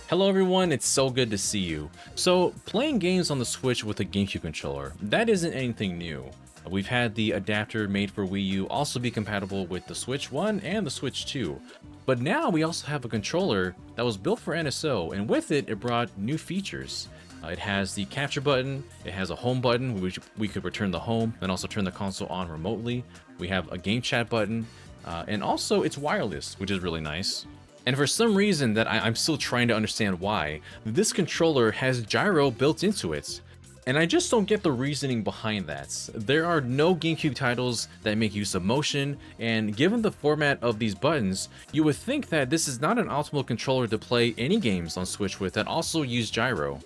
Hello everyone, it's so good to see you. So, playing games on the Switch with a GameCube controller, that isn't anything new. We've had the adapter made for Wii U also be compatible with the Switch 1 and the Switch 2. But now we also have a controller that was built for NSO, and with it, it brought new features. It has the capture button, it has a home button, which we could return the home, and also turn the console on remotely. We have a game chat button, and also it's wireless, which is really nice. And for some reason that I'm still trying to understand why, this controller has gyro built into it. And I just don't get the reasoning behind that. There are no GameCube titles that make use of motion, and given the format of these buttons, you would think that this is not an optimal controller to play any games on Switch with that also use gyro.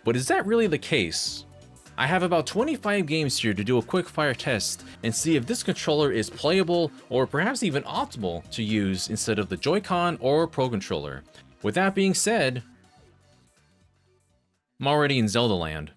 But is that really the case? I have about 25 games here to do a quick fire test and see if this controller is playable or perhaps even optimal to use instead of the Joy-Con or Pro Controller. With that being said, I'm already in Zelda land.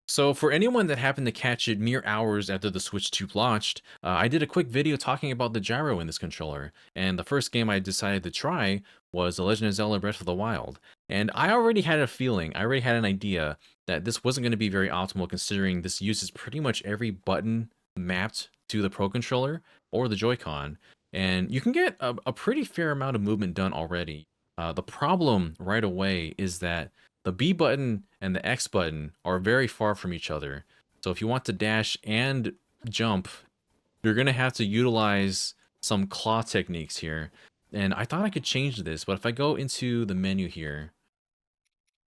So for anyone that happened to catch it mere hours after the Switch 2 launched, I did a quick video talking about the gyro in this controller, and the first game I decided to try was The Legend of Zelda Breath of the Wild. And I already had a feeling, I already had an idea that this wasn't going to be very optimal considering this uses pretty much every button mapped to the Pro Controller or the Joy-Con, and you can get a pretty fair amount of movement done already. The problem right away is that the B button and the X button are very far from each other. So if you want to dash and jump, you're going to have to utilize some claw techniques here. And I thought I could change this, but if I go into the menu here,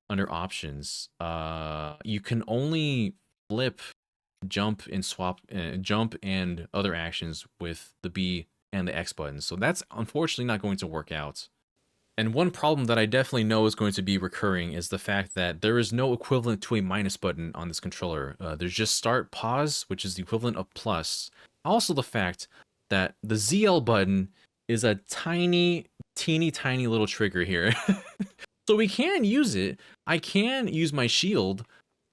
under options, you can only flip jump and swap, jump and other actions with the B and the X buttons. So that's unfortunately not going to work out. And one problem that I definitely know is going to be recurring is the fact that there is no equivalent to a minus button on this controller. There's just start, pause, which is the equivalent of plus. Also the fact that the ZL button is a tiny little trigger here. So we can use it. I can use my shield,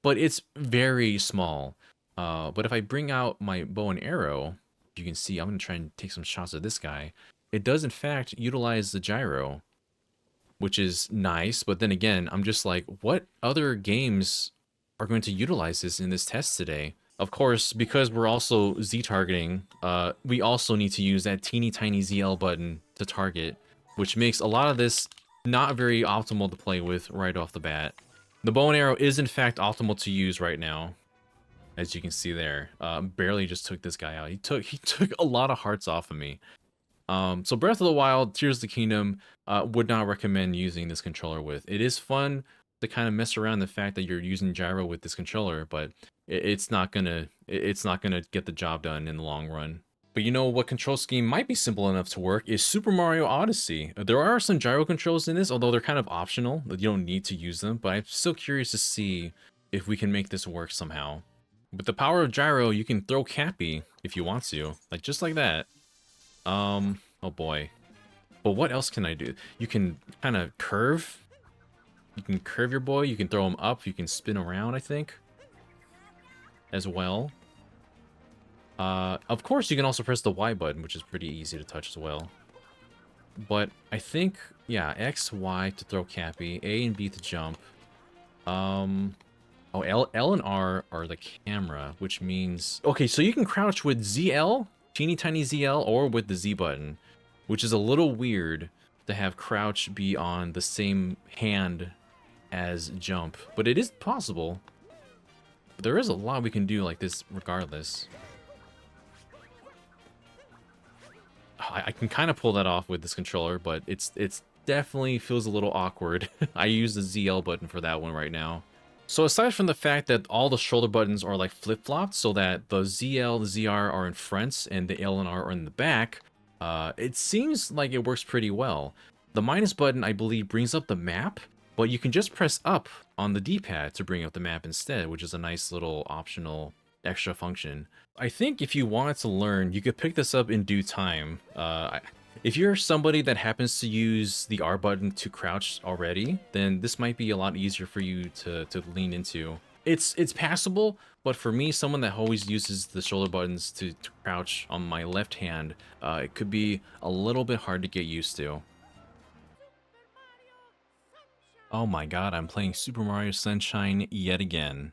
but it's very small. But if I bring out my bow and arrow, you can see I'm going to try and take some shots at this guy. It does in fact utilize the gyro, which is nice, but then again, I'm just like, what other games are going to utilize this in this test today? Of course, because we're also Z-targeting, we also need to use that teeny tiny ZL button to target, which makes a lot of this not very optimal to play with right off the bat. The bow and arrow is in fact optimal to use right now, as you can see there. Barely just took this guy out. He took a lot of hearts off of me. So Breath of the Wild, Tears of the Kingdom, would not recommend using this controller with. It is fun to kind of mess around the fact that you're using gyro with this controller, but it's not gonna get the job done in the long run. But you know what control scheme might be simple enough to work is Super Mario Odyssey. There are some gyro controls in this, although they're kind of optional. You don't need to use them, but I'm still curious to see if we can make this work somehow. With the power of gyro, you can throw Cappy if you want to, like just like that. Oh boy. But what else can I do? You can kind of curve. You can curve your boy. You can throw him up. You can spin around, I think, as well. Of course, you can also press the Y button, which is pretty easy to touch as well. But I think, yeah, X, Y to throw Cappy, A and B to jump. Oh, L and R are the camera, which means... Okay, so you can crouch with ZL, teeny tiny ZL, or with the Z button, which is a little weird to have crouch be on the same hand as jump, but it is possible. There is a lot we can do like this regardless. I can kind of pull that off with this controller, but it's definitely feels a little awkward. I use the ZL button for that one right now. So aside from the fact that all the shoulder buttons are like flip-flopped so that the ZL, the ZR are in front and the L and R are in the back, it seems like it works pretty well. The minus button, I believe, brings up the map, but you can just press up on the D-pad to bring up the map instead, which is a nice little optional extra function. I think if you wanted to learn, you could pick this up in due time. If you're somebody that happens to use the R button to crouch already, then this might be a lot easier for you to lean into. It's passable, but for me, someone that always uses the shoulder buttons to crouch on my left hand, it could be a little bit hard to get used to. Oh my god, I'm playing Super Mario Sunshine yet again.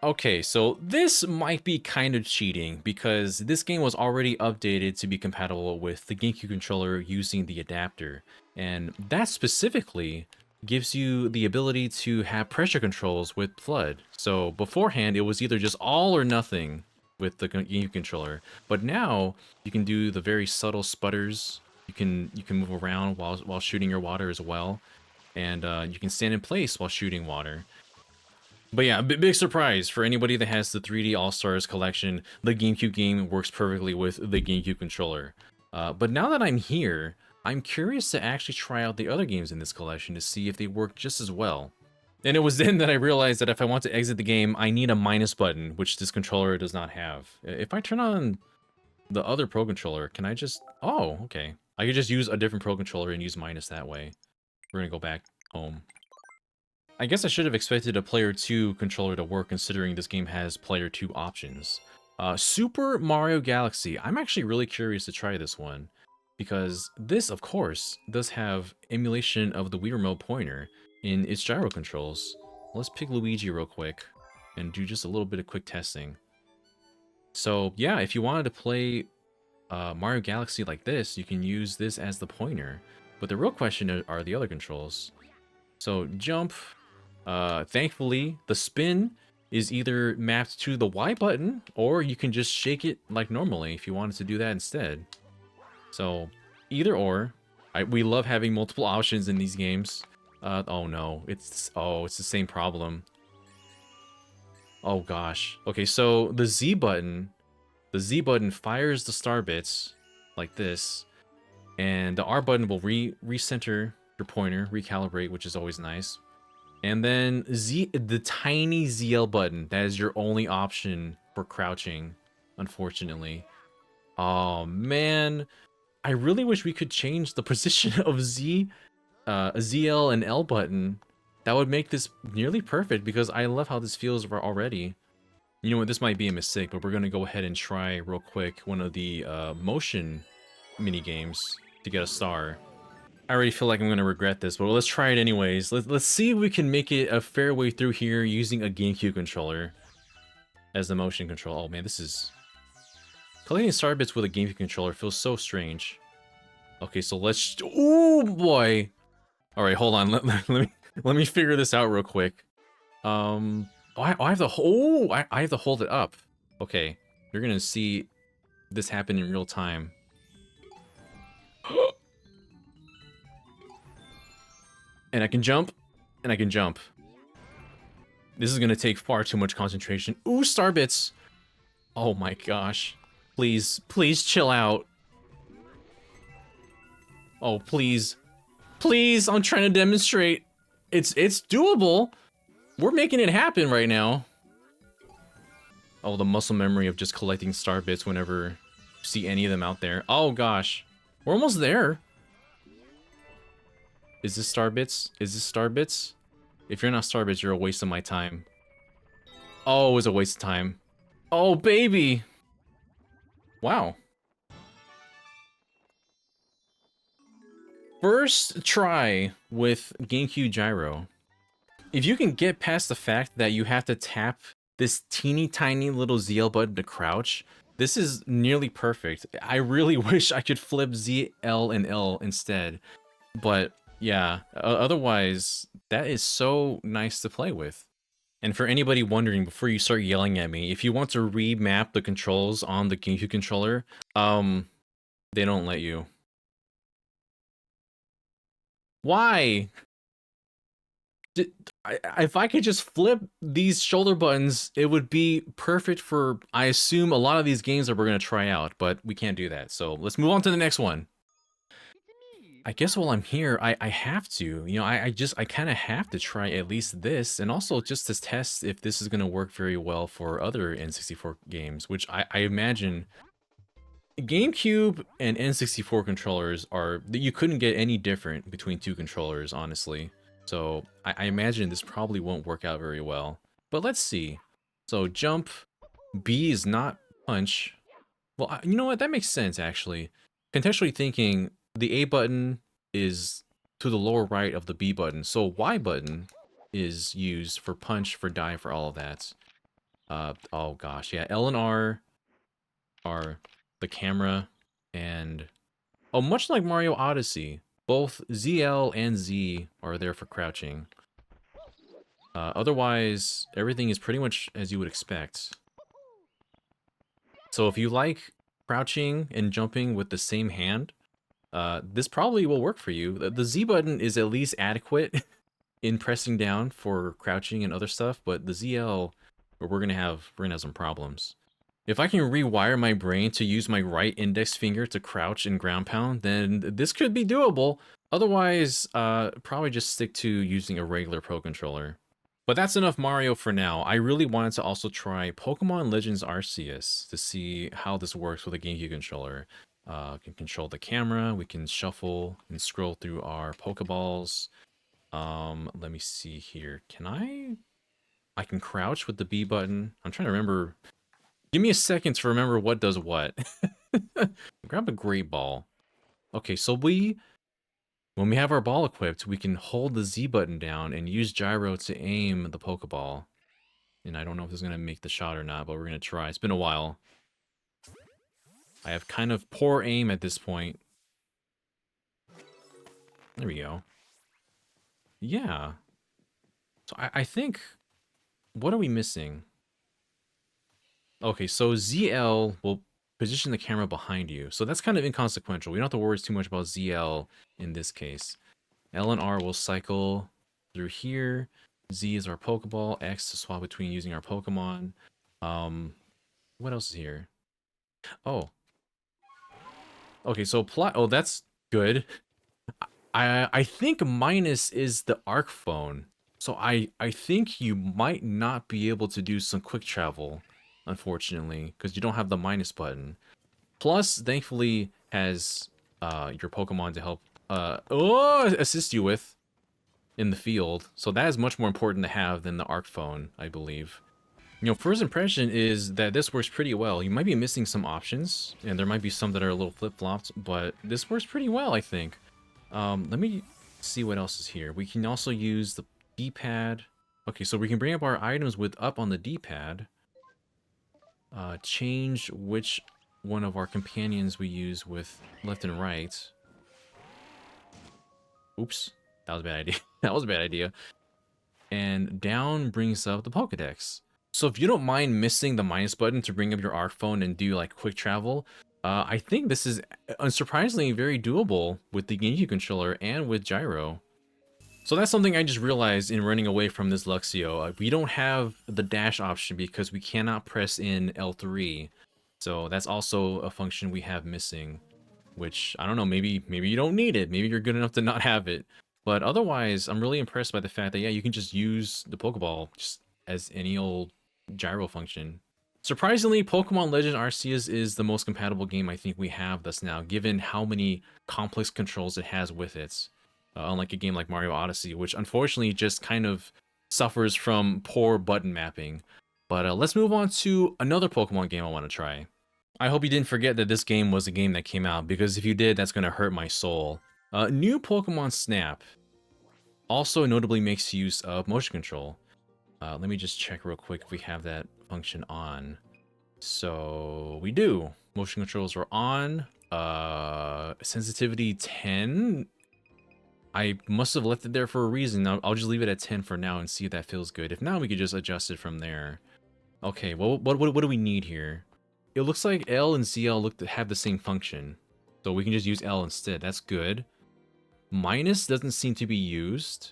Okay, so this might be kind of cheating because this game was already updated to be compatible with the GameCube controller using the adapter. And that specifically gives you the ability to have pressure controls with Flood. So beforehand, it was either just all or nothing with the GameCube controller. But now you can do the very subtle sputters. You can move around while shooting your water as well. And you can stand in place while shooting water. But yeah, big surprise for anybody that has the 3D All-Stars collection. The GameCube game works perfectly with the GameCube controller. But now that I'm here, I'm curious to actually try out the other games in this collection to see if they work just as well. And it was then that I realized that if I want to exit the game, I need a minus button, which this controller does not have. If I turn on the other Pro Controller, can I just... Oh, okay. I could just use a different Pro Controller and use minus that way. We're gonna go back home. I guess I should have expected a Player 2 controller to work considering this game has Player 2 options. Super Mario Galaxy. I'm actually really curious to try this one. Because this, of course, does have emulation of the Wii Remote pointer in its gyro controls. Let's pick Luigi real quick and do just a little bit of quick testing. So yeah, if you wanted to play Mario Galaxy like this, you can use this as the pointer. But the real question are the other controls. So jump, thankfully the spin is either mapped to the Y button, or you can just shake it like normally if you wanted to do that instead. So either or, we love having multiple options in these games. Oh no, it's the same problem. Oh gosh. Okay, so the Z button fires the star bits like this, and the R button will recenter your pointer, recalibrate, which is always nice. And then the tiny ZL button, that is your only option for crouching, unfortunately. Oh man, I really wish we could change the position of ZL and L button. That would make this nearly perfect because I love how this feels already. You know what, this might be a mistake, but we're gonna go ahead and try real quick one of the motion mini games to get a star. I already feel like I'm gonna regret this, but let's try it anyways. Let's see if we can make it a fair way through here using a GameCube controller as the motion control. Oh man, this is... Collecting star bits with a GameCube controller feels so strange. Okay, so let's... Oh boy! Alright, hold on. Let me figure this out real quick. I have to I have to hold it up. Okay, you're gonna see this happen in real time. And I can jump, and I can jump. This is gonna take far too much concentration. Ooh, star bits! Oh my gosh. Please, please chill out. Oh, please. Please, I'm trying to demonstrate. It's doable. We're making it happen right now. Oh, the muscle memory of just collecting star bits whenever you see any of them out there. Oh gosh. We're almost there. Is this star bits? Is this star bits? If you're not star bits, you're a waste of my time. Oh, it was a waste of time. Oh, baby. Wow. First try with GameCube Gyro. If you can get past the fact that you have to tap this teeny tiny little ZL button to crouch, this is nearly perfect. I really wish I could flip ZL and L instead. But yeah, otherwise, that is so nice to play with. And for anybody wondering, before you start yelling at me, if you want to remap the controls on the GameCube controller, they don't let you. Why? If I could just flip these shoulder buttons, it would be perfect for, I assume, a lot of these games that we're going to try out, but we can't do that. So let's move on to the next one. I guess while I'm here, I have to, you know, I kind of have to try at least this, and also just to test if this is going to work very well for other N64 games, which I imagine GameCube and N64 controllers are, you couldn't get any different between two controllers, honestly. So I imagine this probably won't work out very well. But let's see. So jump, B is not punch. Well, you know what? That makes sense, actually. Contextually thinking, the A button is to the lower right of the B button. So Y button is used for punch, for dive, for all of that. Oh gosh, yeah, L and R are the camera, and oh, much like Mario Odyssey, both ZL and Z are there for crouching. Otherwise, everything is pretty much as you would expect. So if you like crouching and jumping with the same hand, this probably will work for you. The Z button is at least adequate in pressing down for crouching and other stuff, but the ZL, we're gonna have some problems. If I can rewire my brain to use my right index finger to crouch and ground pound, then this could be doable. Otherwise, probably just stick to using a regular Pro Controller. But that's enough Mario for now. I really wanted to also try Pokemon Legends Arceus to see how this works with a GameCube controller. Can control the camera, we can shuffle and scroll through our Pokeballs. Let me see here. I can crouch with the B button. I'm trying to remember. Give me a second to remember what does what. Grab a great ball. Okay, so when we have our ball equipped, we can hold the Z button down and use Gyro to aim the Pokeball. And I don't know if this is going to make the shot or not, but we're going to try. It's been a while. I have kind of poor aim at this point. There we go. Yeah. So I think... What are we missing? Okay, so ZL will position the camera behind you. So that's kind of inconsequential. We don't have to worry too much about ZL in this case. L and R will cycle through here. Z is our Pokeball. X to swap between using our Pokemon. What else is here? Oh. Okay, so plot. Oh, that's good. I think minus is the arc phone. So I think you might not be able to do some quick travel, unfortunately, because you don't have the minus button. Plus, thankfully, has your Pokemon to help assist you with in the field. So that is much more important to have than the arc phone, I believe. You know, first impression is that this works pretty well. You might be missing some options, and there might be some that are a little flip-flopped, but this works pretty well, I think. Let me see what else is here. We can also use the D-pad. Okay, so we can bring up our items with up on the D-pad. Change which one of our companions we use with left and right. Oops, that was a bad idea. That was a bad idea. And down brings up the Pokedex. So if you don't mind missing the minus button to bring up your arc phone and do like quick travel, I think this is unsurprisingly very doable with the GameCube controller and with Gyro. So that's something I just realized in running away from this Luxio. We don't have the dash option because we cannot press in L3. So that's also a function we have missing, which I don't know, maybe you don't need it. Maybe you're good enough to not have it. But otherwise, I'm really impressed by the fact that, yeah, you can just use the Pokeball just as any old gyro function. Surprisingly, Pokemon Legend Arceus is the most compatible game I think we have thus now, given how many complex controls it has with it. Unlike a game like Mario Odyssey, which unfortunately just kind of suffers from poor button mapping. But let's move on to another Pokemon game I want to try. I hope you didn't forget that this game was a game that came out, because if you did, that's going to hurt my soul. New Pokemon Snap also notably makes use of motion control. Let me just check real quick if we have that function on. So we do. Motion controls are on. Sensitivity 10. I must have left it there for a reason. I'll just leave it at 10 for now and see if that feels good. If not, we could just adjust it from there. Okay, well, what do we need here? It looks like L and ZL have the same function. So we can just use L instead. That's good. Minus doesn't seem to be used.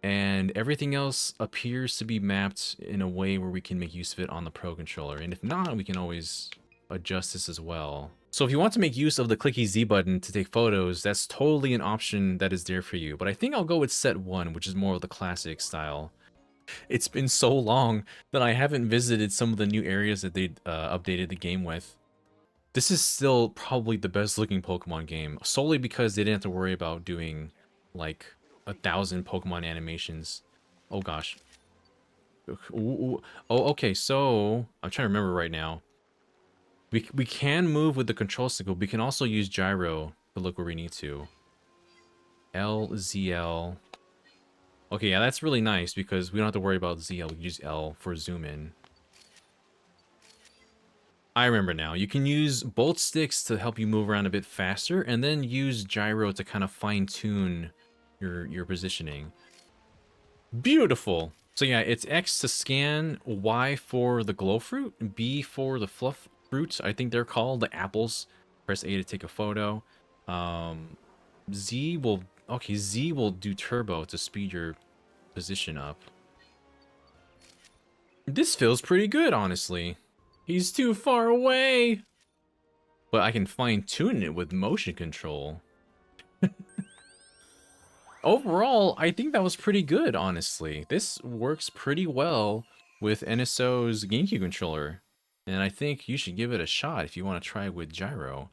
And everything else appears to be mapped in a way where we can make use of it on the Pro Controller. And if not, we can always adjust this as well. So if you want to make use of the clicky Z button to take photos, that's totally an option that is there for you. But I think I'll go with set 1, which is more of the classic style. It's been so long that I haven't visited some of the new areas that they updated the game with. This is still probably the best looking Pokemon game, solely because they didn't have to worry about doing like 1,000 Pokemon animations. Oh gosh. Ooh. Oh, okay, so I'm trying to remember right now. We can move with the control stick, but we can also use Gyro to look where we need to. L, ZL. Okay, yeah, that's really nice because we don't have to worry about ZL. We can use L for zoom in. I remember now. You can use both sticks to help you move around a bit faster, and then use gyro to kind of fine-tune your positioning. Beautiful! So yeah, it's X to scan, Y for the glow fruit, B for the fluff fruits. I think they're called the apples. Press A to take a photo. Z will... Okay, Z will do turbo to speed your position up. This feels pretty good, honestly. He's too far away! But I can fine-tune it with motion control. Overall, I think that was pretty good, honestly. This works pretty well with NSO's GameCube controller. And I think you should give it a shot if you want to try it with Gyro.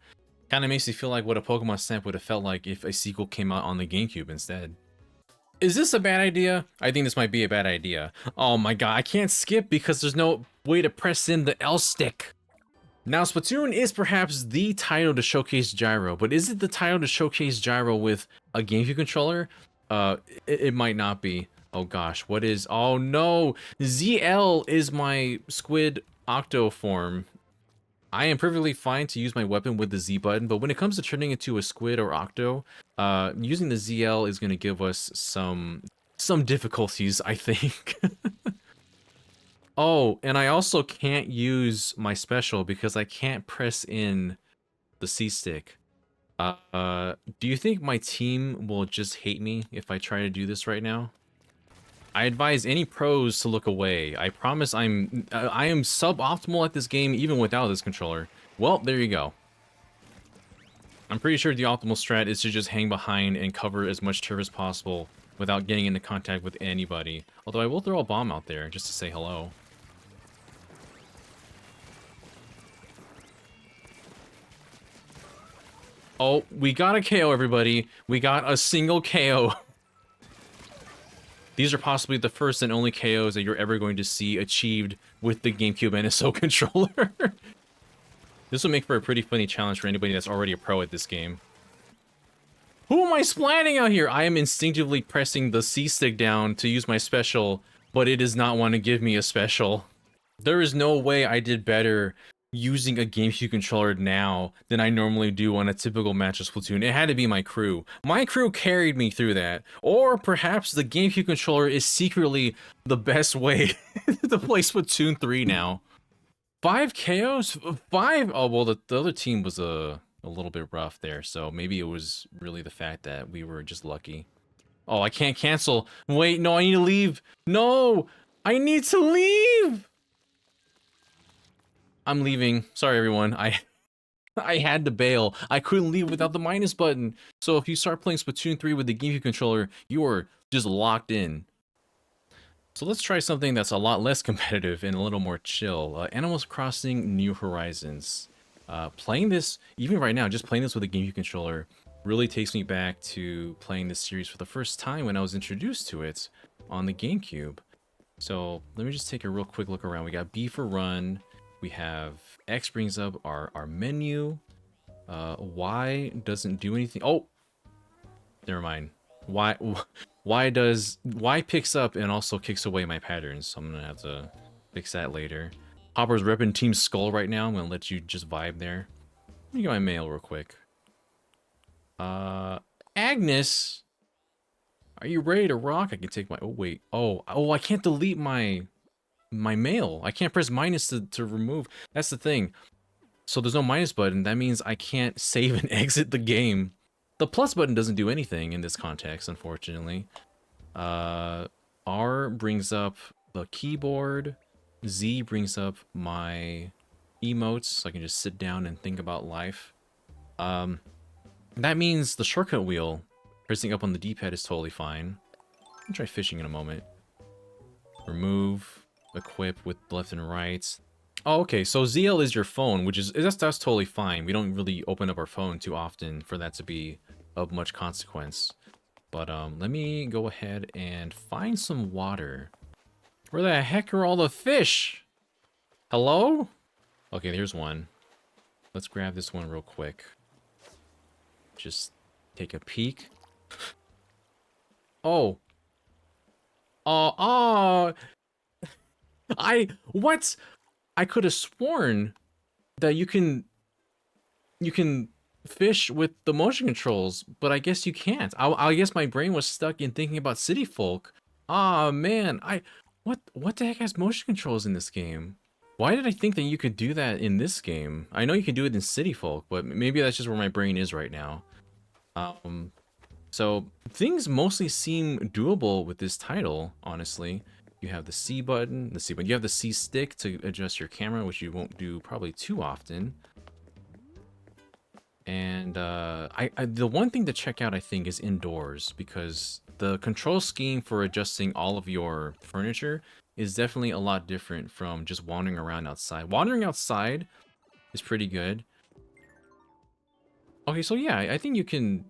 Kind of makes me feel like what a Pokemon Snap would have felt like if a sequel came out on the GameCube instead. Is this a bad idea? I think this might be a bad idea. Oh my god, I can't skip because there's no way to press in the L stick. Now, Splatoon is perhaps the title to showcase Gyro, but is it the title to showcase Gyro with a GameCube controller? It might not be. Oh gosh, what is... Oh no! ZL is my Squid Octo form. I am perfectly fine to use my weapon with the Z button, but when it comes to turning into a Squid or Octo, using the ZL is going to give us some difficulties, I think. Oh, and I also can't use my special because I can't press in the C stick. Do you think my team will just hate me if I try to do this right now? I advise any pros to look away. I promise I am suboptimal at this game even without this controller. Well, there you go. I'm pretty sure the optimal strat is to just hang behind and cover as much turf as possible without getting into contact with anybody. Although I will throw a bomb out there just to say hello. Oh, we got a KO, everybody. We got a single KO. These are possibly the first and only KOs that you're ever going to see achieved with the GameCube NSO controller. This will make for a pretty funny challenge for anybody that's already a pro at this game. Who am I splatting out here? I am instinctively pressing the C stick down to use my special, but it does not want to give me a special. There is no way I did better using a GameCube controller now than I normally do on a typical match of Splatoon. It had to be my crew. My crew carried me through that. Or perhaps the GameCube controller is secretly the best way to play Splatoon 3 now. 5 KOs? 5? Oh, well, the other team was a little bit rough there, so maybe it was really the fact that we were just lucky. Oh, I can't cancel. Wait, no, I need to leave. No! I need to leave! I'm leaving. Sorry, everyone. I had to bail. I couldn't leave without the minus button. So if you start playing Splatoon 3 with the GameCube controller, you are just locked in. So let's try something that's a lot less competitive and a little more chill. Animal Crossing New Horizons. Playing this, even right now, just playing this with a GameCube controller really takes me back to playing this series for the first time when I was introduced to it on the GameCube. So let me just take a real quick look around. We got B for run. We have X brings up our menu. Y doesn't do anything. Oh, never mind. Y picks up and also kicks away my patterns. So I'm gonna have to fix that later. Hopper's repping Team Skull right now. I'm gonna let you just vibe there. Let me get my mail real quick. Agnes, are you ready to rock? I can take my. Oh wait. Oh, I can't delete my mail. I can't press minus to remove. That's the thing. So there's no minus button. That means I can't save and exit the game. The plus button doesn't do anything in this context, unfortunately. R brings up the keyboard. Z brings up my emotes, so I can just sit down and think about life. That means the shortcut wheel, pressing up on the D-pad is totally fine. I'll try fishing in a moment. Remove. Equip with left and right. Oh, okay, so ZL is your phone, which is that's totally fine. We don't really open up our phone too often for that to be of much consequence. But let me go ahead and find some water. Where the heck are all the fish? Hello? Okay, here's one. Let's grab this one real quick. Just take a peek. Oh. Oh. What? I could have sworn that you can fish with the motion controls, but I guess you can't. I guess my brain was stuck in thinking about City Folk. Ah, man. What the heck has motion controls in this game? Why did I think that you could do that in this game? I know you can do it in City Folk, but maybe that's just where my brain is right now. So things mostly seem doable with this title, honestly. You have the C button, you have the C stick to adjust your camera, which you won't do probably too often. And the one thing to check out, I think, is indoors, because the control scheme for adjusting all of your furniture is definitely a lot different from just wandering around outside. Wandering outside is pretty good. Okay, so yeah, I think you can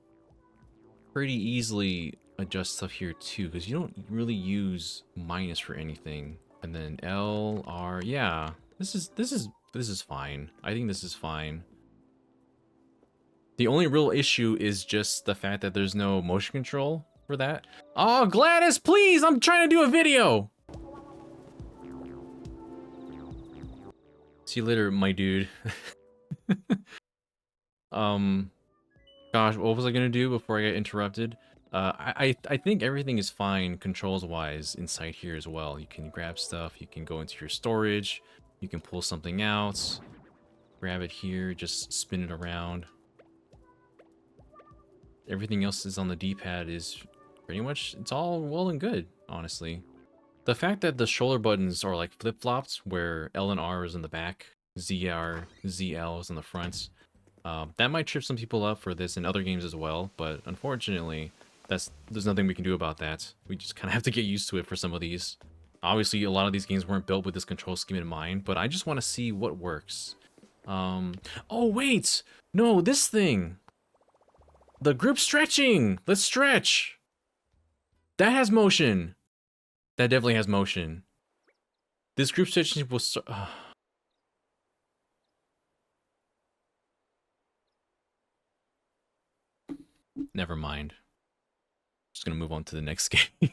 pretty easily adjust stuff here too, because you don't really use minus for anything. And then L, R, yeah, this is fine. I think this is fine. The only real issue is just the fact that there's no motion control for that. Oh, Gladys, please! I'm trying to do a video! See you later, my dude. Gosh, what was I gonna do before I got interrupted? I think everything is fine controls-wise inside here as well. You can grab stuff, you can go into your storage, you can pull something out, grab it here, just spin it around. Everything else is on the D-pad is pretty much, it's all well and good, honestly. The fact that the shoulder buttons are like flip-flopped, where L and R is in the back, ZL is in the front, that might trip some people up for this and other games as well, but unfortunately, there's nothing we can do about that. We just kind of have to get used to it for some of these. Obviously, a lot of these games weren't built with this control scheme in mind, but I just want to see what works. Oh, wait! No, this thing! The group stretching! Let's stretch! That has motion! That definitely has motion. This group stretching was... Never mind. Just gonna move on to the next game.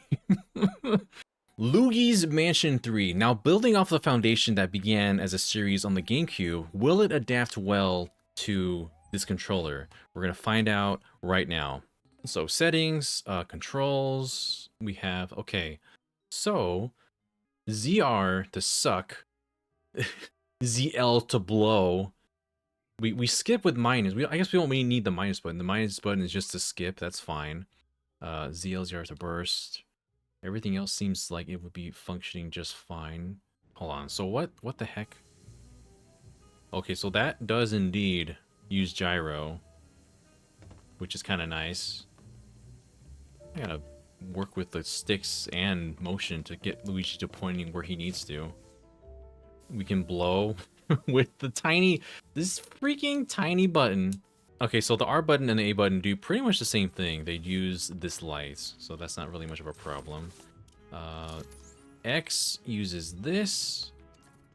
Luigi's Mansion 3. Now, building off the foundation that began as a series on the GameCube, will it adapt well to this controller? We're gonna find out right now. So settings, controls, we have, okay. So, ZR to suck, ZL to blow. We skip with minus. I guess we don't really need the minus button. The minus button is just to skip, that's fine. ZL, ZR to burst. Everything else seems like it would be functioning just fine. Hold on, so what the heck? Okay, so that does indeed use gyro, which is kind of nice. I gotta work with the sticks and motion to get Luigi to pointing where he needs to. We can blow with this freaking tiny button. Okay, so the R button and the A button do pretty much the same thing. They use this light, so that's not really much of a problem. X uses this.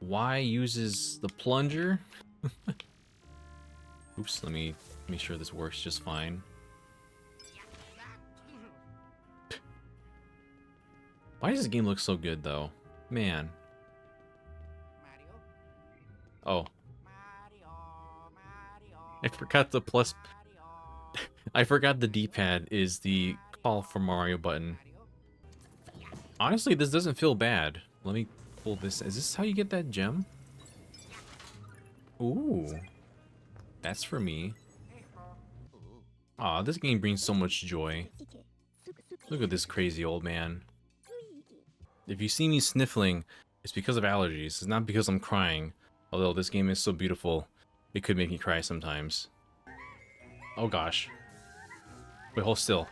Y uses the plunger. Oops, let me make sure this works just fine. Why does this game look so good, though? Man. Oh. I forgot the plus... I forgot the D-pad is the call for Mario button. Honestly, this doesn't feel bad. Let me pull this. Is this how you get that gem? Ooh. That's for me. Aw, this game brings so much joy. Look at this crazy old man. If you see me sniffling, it's because of allergies. It's not because I'm crying. Although this game is so beautiful, it could make me cry sometimes. Oh gosh. Wait, hold still.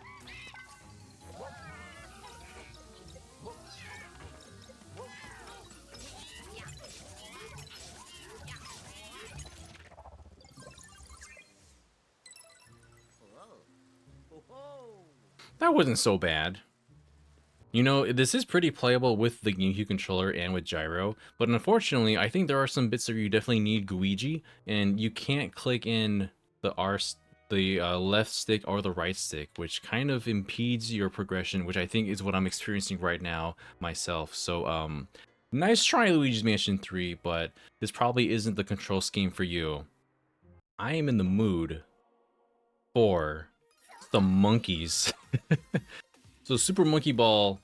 That wasn't so bad. You know, this is pretty playable with the GameCube controller and with gyro, but unfortunately, I think there are some bits where you definitely need Luigi, and you can't click in the R the left stick or the right stick, which kind of impedes your progression, which I think is what I'm experiencing right now myself. So nice try, Luigi's Mansion 3, but this probably isn't the control scheme for you. I am in the mood for some monkeys. So Super Monkey Ball,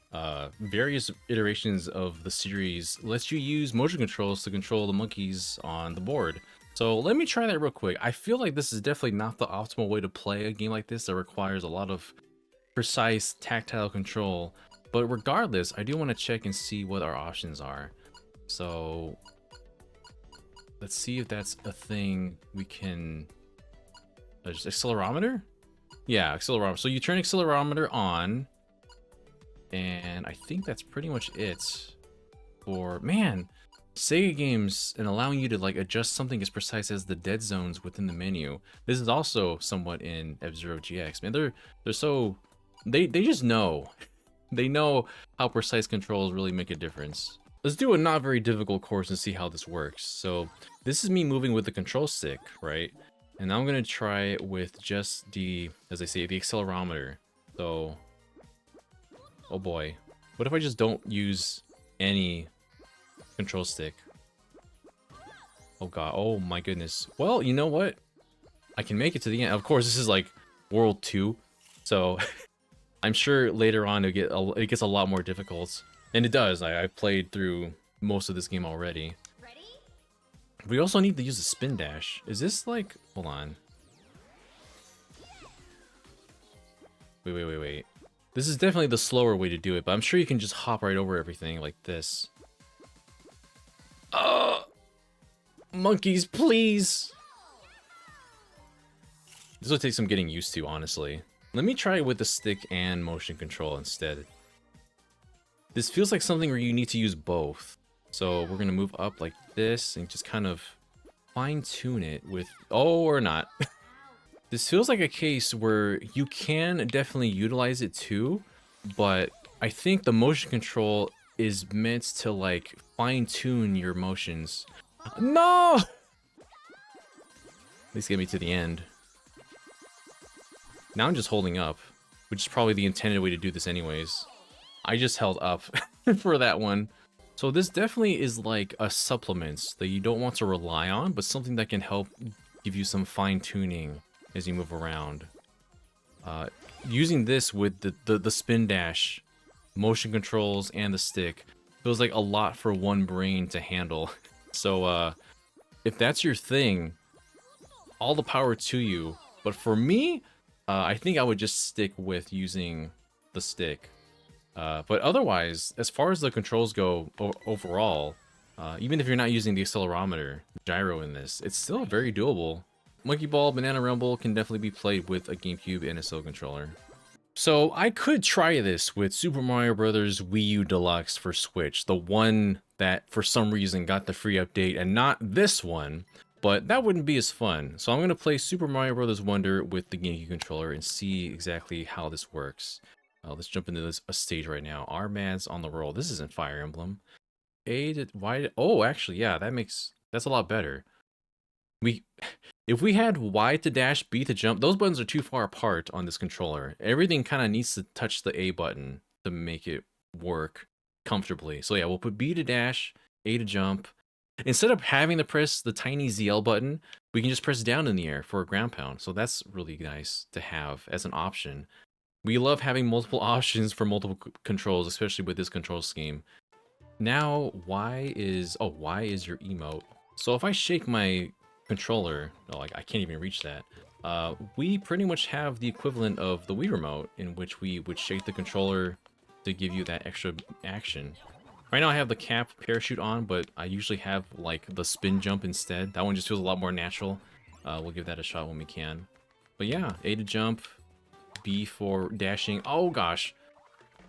various iterations of the series lets you use motion controls to control the monkeys on the board. So let me try that real quick. I feel like this is definitely not the optimal way to play a game like this that requires a lot of precise tactile control. But regardless, I do want to check and see what our options are. So let's see if that's a thing we can... Just accelerometer? Yeah, accelerometer. So you turn accelerometer on, and I think that's pretty much it for, man, Sega games and allowing you to like adjust something as precise as the dead zones within the menu. This is also somewhat in F-Zero GX. Man, they're so, they just know. They know how precise controls really make a difference. Let's do a not very difficult course and see how this works. So this is me moving with the control stick, right? And now I'm gonna try it with just the, as I say, the accelerometer. So, oh boy, what if I just don't use any control stick? Oh god, oh my goodness. Well, you know what? I can make it to the end. Of course, this is like World 2, so I'm sure later on it gets a lot more difficult. And it does. I've played through most of this game already. We also need to use the spin dash. Is this like... Hold on. Wait. This is definitely the slower way to do it, but I'm sure you can just hop right over everything like this. Monkeys, please! This will take some getting used to, honestly. Let me try it with the stick and motion control instead. This feels like something where you need to use both. So we're gonna move up like this and just kind of fine-tune it with... Oh, or not. This feels like a case where you can definitely utilize it too, but I think the motion control is meant to like fine-tune your motions. No! At least get me to the end. Now I'm just holding up, which is probably the intended way to do this anyways. I just held up for that one. So this definitely is like a supplement that you don't want to rely on, but something that can help give you some fine-tuning as you move around. Using this with the spin dash, motion controls, and the stick feels like a lot for one brain to handle. So if that's your thing, all the power to you. But for me, I think I would just stick with using the stick. But otherwise, as far as the controls go overall, even if you're not using the accelerometer, gyro in this, it's still very doable. Monkey Ball, Banana Rumble can definitely be played with a GameCube and a Soul controller. So I could try this with Super Mario Bros. Wii U Deluxe for Switch, the one that for some reason got the free update and not this one, but that wouldn't be as fun. So I'm going to play Super Mario Bros. Wonder with the GameCube controller and see exactly how this works. Let's jump into this stage right now. Our man's on the roll. This isn't Fire Emblem. Oh, actually, yeah, that's a lot better. If we had Y to dash, B to jump, those buttons are too far apart on this controller. Everything kind of needs to touch the A button to make it work comfortably. So yeah, we'll put B to dash, A to jump. Instead of having to press the tiny ZL button, we can just press down in the air for a ground pound. So that's really nice to have as an option. We love having multiple options for multiple controls, especially with this control scheme. Now, Y is your emote. So if I shake my controller, I can't even reach that. We pretty much have the equivalent of the Wii remote, in which we would shake the controller to give you that extra action. Right now I have the cap parachute on, but I usually have like the spin jump instead. That one just feels a lot more natural. We'll give that a shot when we can. But yeah, A to jump, B for dashing. Oh gosh,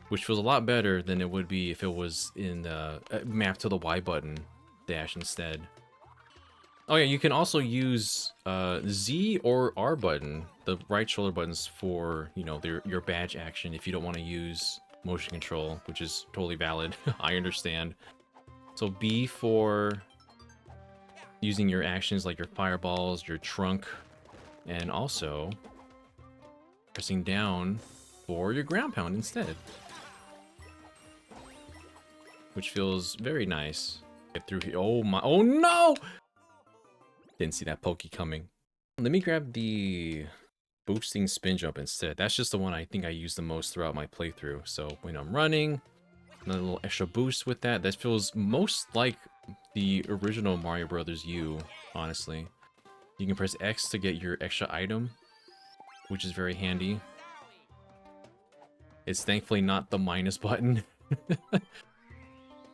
which feels a lot better than it would be if it was in the mapped to the Y button dash instead. Oh yeah, you can also use Z or R button, the right shoulder buttons for, you know, your badge action if you don't want to use motion control, which is totally valid. I understand. So B for using your actions like your fireballs, your trunk, And also pressing down for your ground pound instead, which feels very nice. Get through here. Oh my, oh no! Didn't see that pokey coming. Let me grab the boosting spin jump instead. That's just the one I think I use the most throughout my playthrough. So when I'm running, another little extra boost with that. That feels most like the original Mario Brothers U, honestly. You can press X to get your extra item, which is very handy. It's thankfully not the minus button.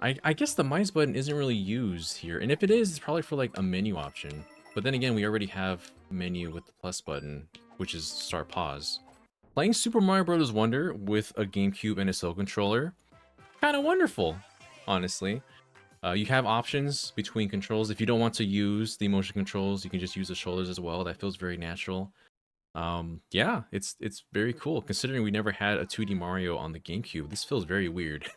I guess the minus button isn't really used here. And if it is, it's probably for like a menu option. But then again, we already have menu with the plus button, which is start pause. Playing Super Mario Bros. Wonder with a GameCube and a Soul controller, kind of wonderful, honestly. You have options between controls. If you don't want to use the motion controls, you can just use the shoulders as well. That feels very natural. Yeah, it's very cool considering we never had a 2D Mario on the GameCube. This feels very weird.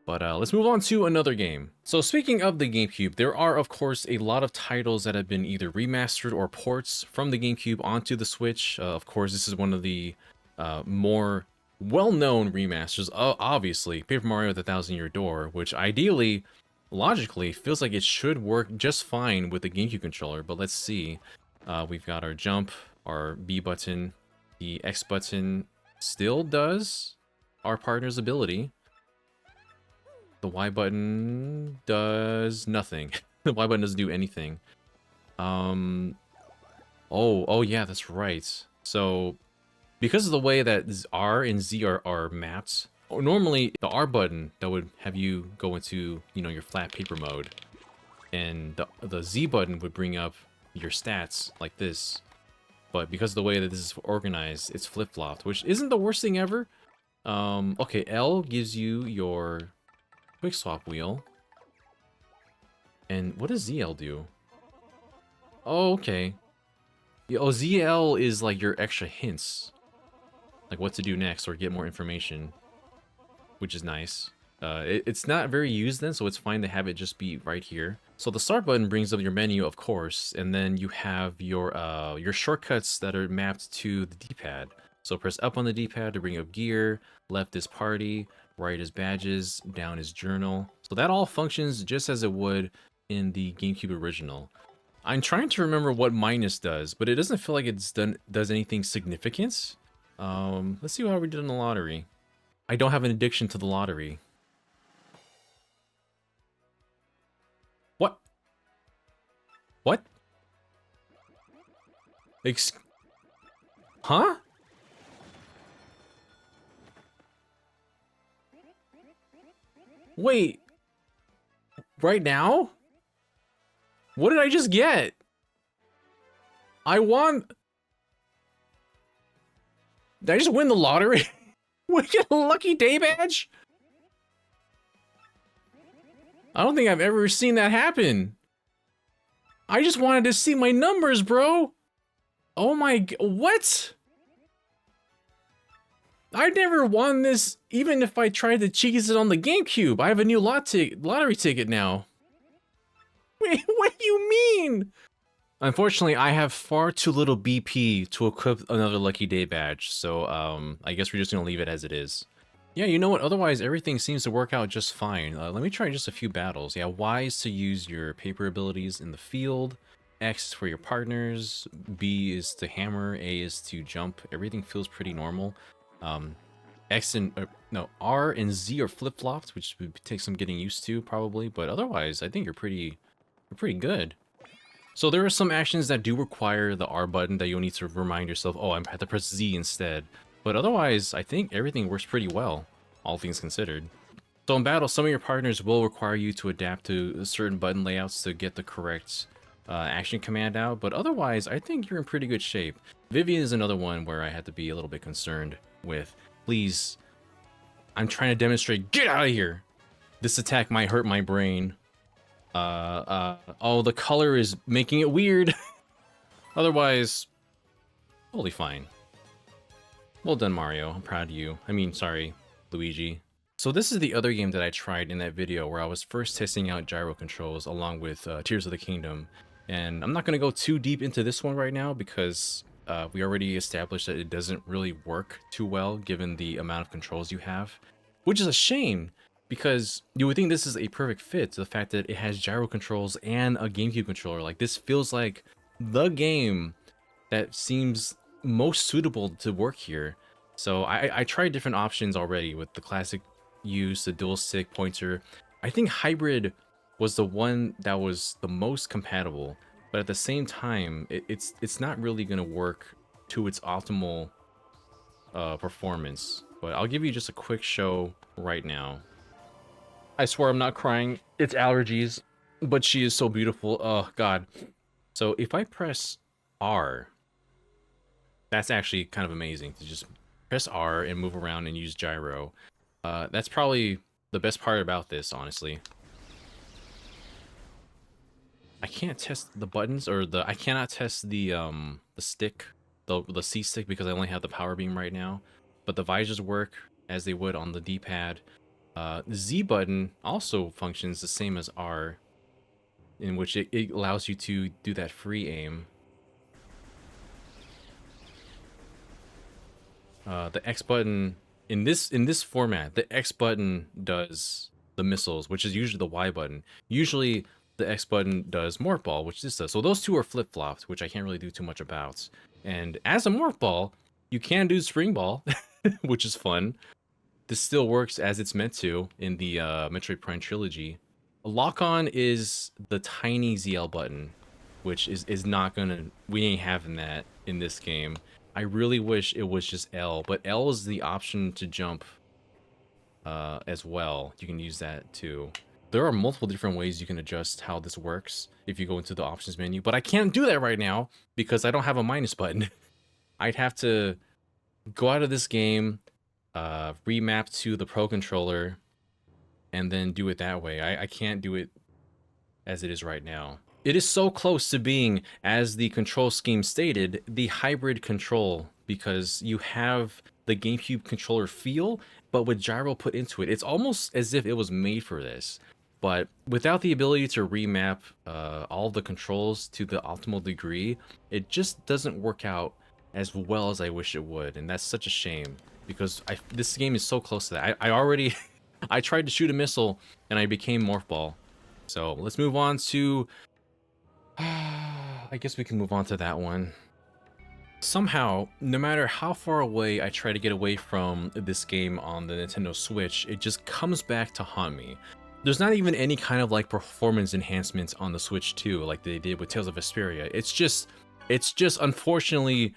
But let's move on to another game. So speaking of the GameCube, there are of course a lot of titles that have been either remastered or ports from the GameCube onto the Switch. Of course, this is one of the more well-known remasters. Obviously, Paper Mario: The Thousand Year Door, which ideally, logically, feels like it should work just fine with the GameCube controller. But let's see. We've got our jump, our B button, the X button still does our partner's ability. The Y button does nothing. The Y button doesn't do anything. Oh yeah, that's right. So because of the way that R and Z are mapped, normally the R button that would have you go into, you know, your flat paper mode, and the Z button would bring up your stats like this. But because of the way that this is organized, it's flip-flopped, which isn't the worst thing ever. Okay, L gives you your quick swap wheel. And what does ZL do? Oh, okay. Yeah, oh, ZL is like your extra hints. Like what to do next or get more information. Which is nice. It's not very used then, so it's fine to have it just be right here. So the start button brings up your menu, of course, and then you have your shortcuts that are mapped to the D-pad. So press up on the D-pad to bring up gear, left is party, right is badges, down is journal. So that all functions just as it would in the GameCube original. I'm trying to remember what minus does, but it doesn't feel like does anything significant. Let's see how we did in the lottery. I don't have an addiction to the lottery. What? What? Huh? Wait. Right now? What did I just get? I won. Did I just win the lottery? We get a lucky day badge? I don't think I've ever seen that happen. I just wanted to see my numbers, bro. Oh my, what? I never won this, even if I tried to cheese it on the GameCube. I have a new lottery ticket now. Wait, what do you mean? Unfortunately, I have far too little BP to equip another Lucky Day badge, so I guess we're just gonna leave it as it is. Yeah, you know what? Otherwise, everything seems to work out just fine. Let me try just a few battles. Yeah, Y is to use your paper abilities in the field. X is for your partners. B is to hammer. A is to jump. Everything feels pretty normal. X and no, R and Z are flip-flopped, which would take some getting used to probably. But otherwise, I think you're pretty good. So there are some actions that do require the R button that you'll need to remind yourself, oh, I have to press Z instead. But otherwise, I think everything works pretty well, all things considered. So in battle, some of your partners will require you to adapt to certain button layouts to get the correct action command out, but otherwise, I think you're in pretty good shape. Vivian is another one where I had to be a little bit concerned with. Please, I'm trying to demonstrate, get out of here! This attack might hurt my brain. Oh, the color is making it weird. Otherwise, totally fine. Well done, Mario. I'm proud of you. I mean, sorry, Luigi. So this is the other game that I tried in that video where I was first testing out gyro controls along with Tears of the Kingdom. And I'm not going to go too deep into this one right now because we already established that it doesn't really work too well given the amount of controls you have, which is a shame because you would think this is a perfect fit to the fact that it has gyro controls and a GameCube controller. Like, this feels like the game that seems most suitable to work here. So I tried different options already with the classic use, the dual stick pointer. I think hybrid was the one that was the most compatible, but at the same time, it's not really gonna work to its optimal performance. But I'll give you just a quick show right now. I swear I'm not crying. It's allergies, but she is so beautiful. Oh God. So if I press R, that's actually kind of amazing to just press R and move around and use gyro. That's probably the best part about this, honestly. I can't test the buttons or I cannot test the stick, the C stick, because I only have the power beam right now. But the visors work as they would on the D-pad. The Z button also functions the same as R, in which it allows you to do that free aim. The X button in this format, the X button does the missiles, which is usually the Y button. Usually the X button does morph ball, which this does. So those two are flip-flopped, which I can't really do too much about. And as a morph ball, you can do spring ball, which is fun. This still works as it's meant to in the Metroid Prime trilogy. Lock-on is the tiny ZL button, which is not gonna, we ain't having that in this game. I really wish it was just L, but L is the option to jump as well. You can use that too. There are multiple different ways you can adjust how this works if you go into the options menu, but I can't do that right now because I don't have a minus button. I'd have to go out of this game, remap to the Pro Controller, and then do it that way. I can't do it as it is right now. It is so close to being, as the control scheme stated, the hybrid control, because you have the GameCube controller feel, but with gyro put into it. It's almost as if it was made for this. But without the ability to remap all the controls to the optimal degree, it just doesn't work out as well as I wish it would. And that's such a shame, because this game is so close to that. I already, I tried to shoot a missile and I became Morph Ball. So let's move on to, I guess we can move on to that one. Somehow, no matter how far away I try to get away from this game on the Nintendo Switch, it just comes back to haunt me. There's not even any kind of like performance enhancements on the Switch 2 like they did with Tales of Vesperia. It's just unfortunately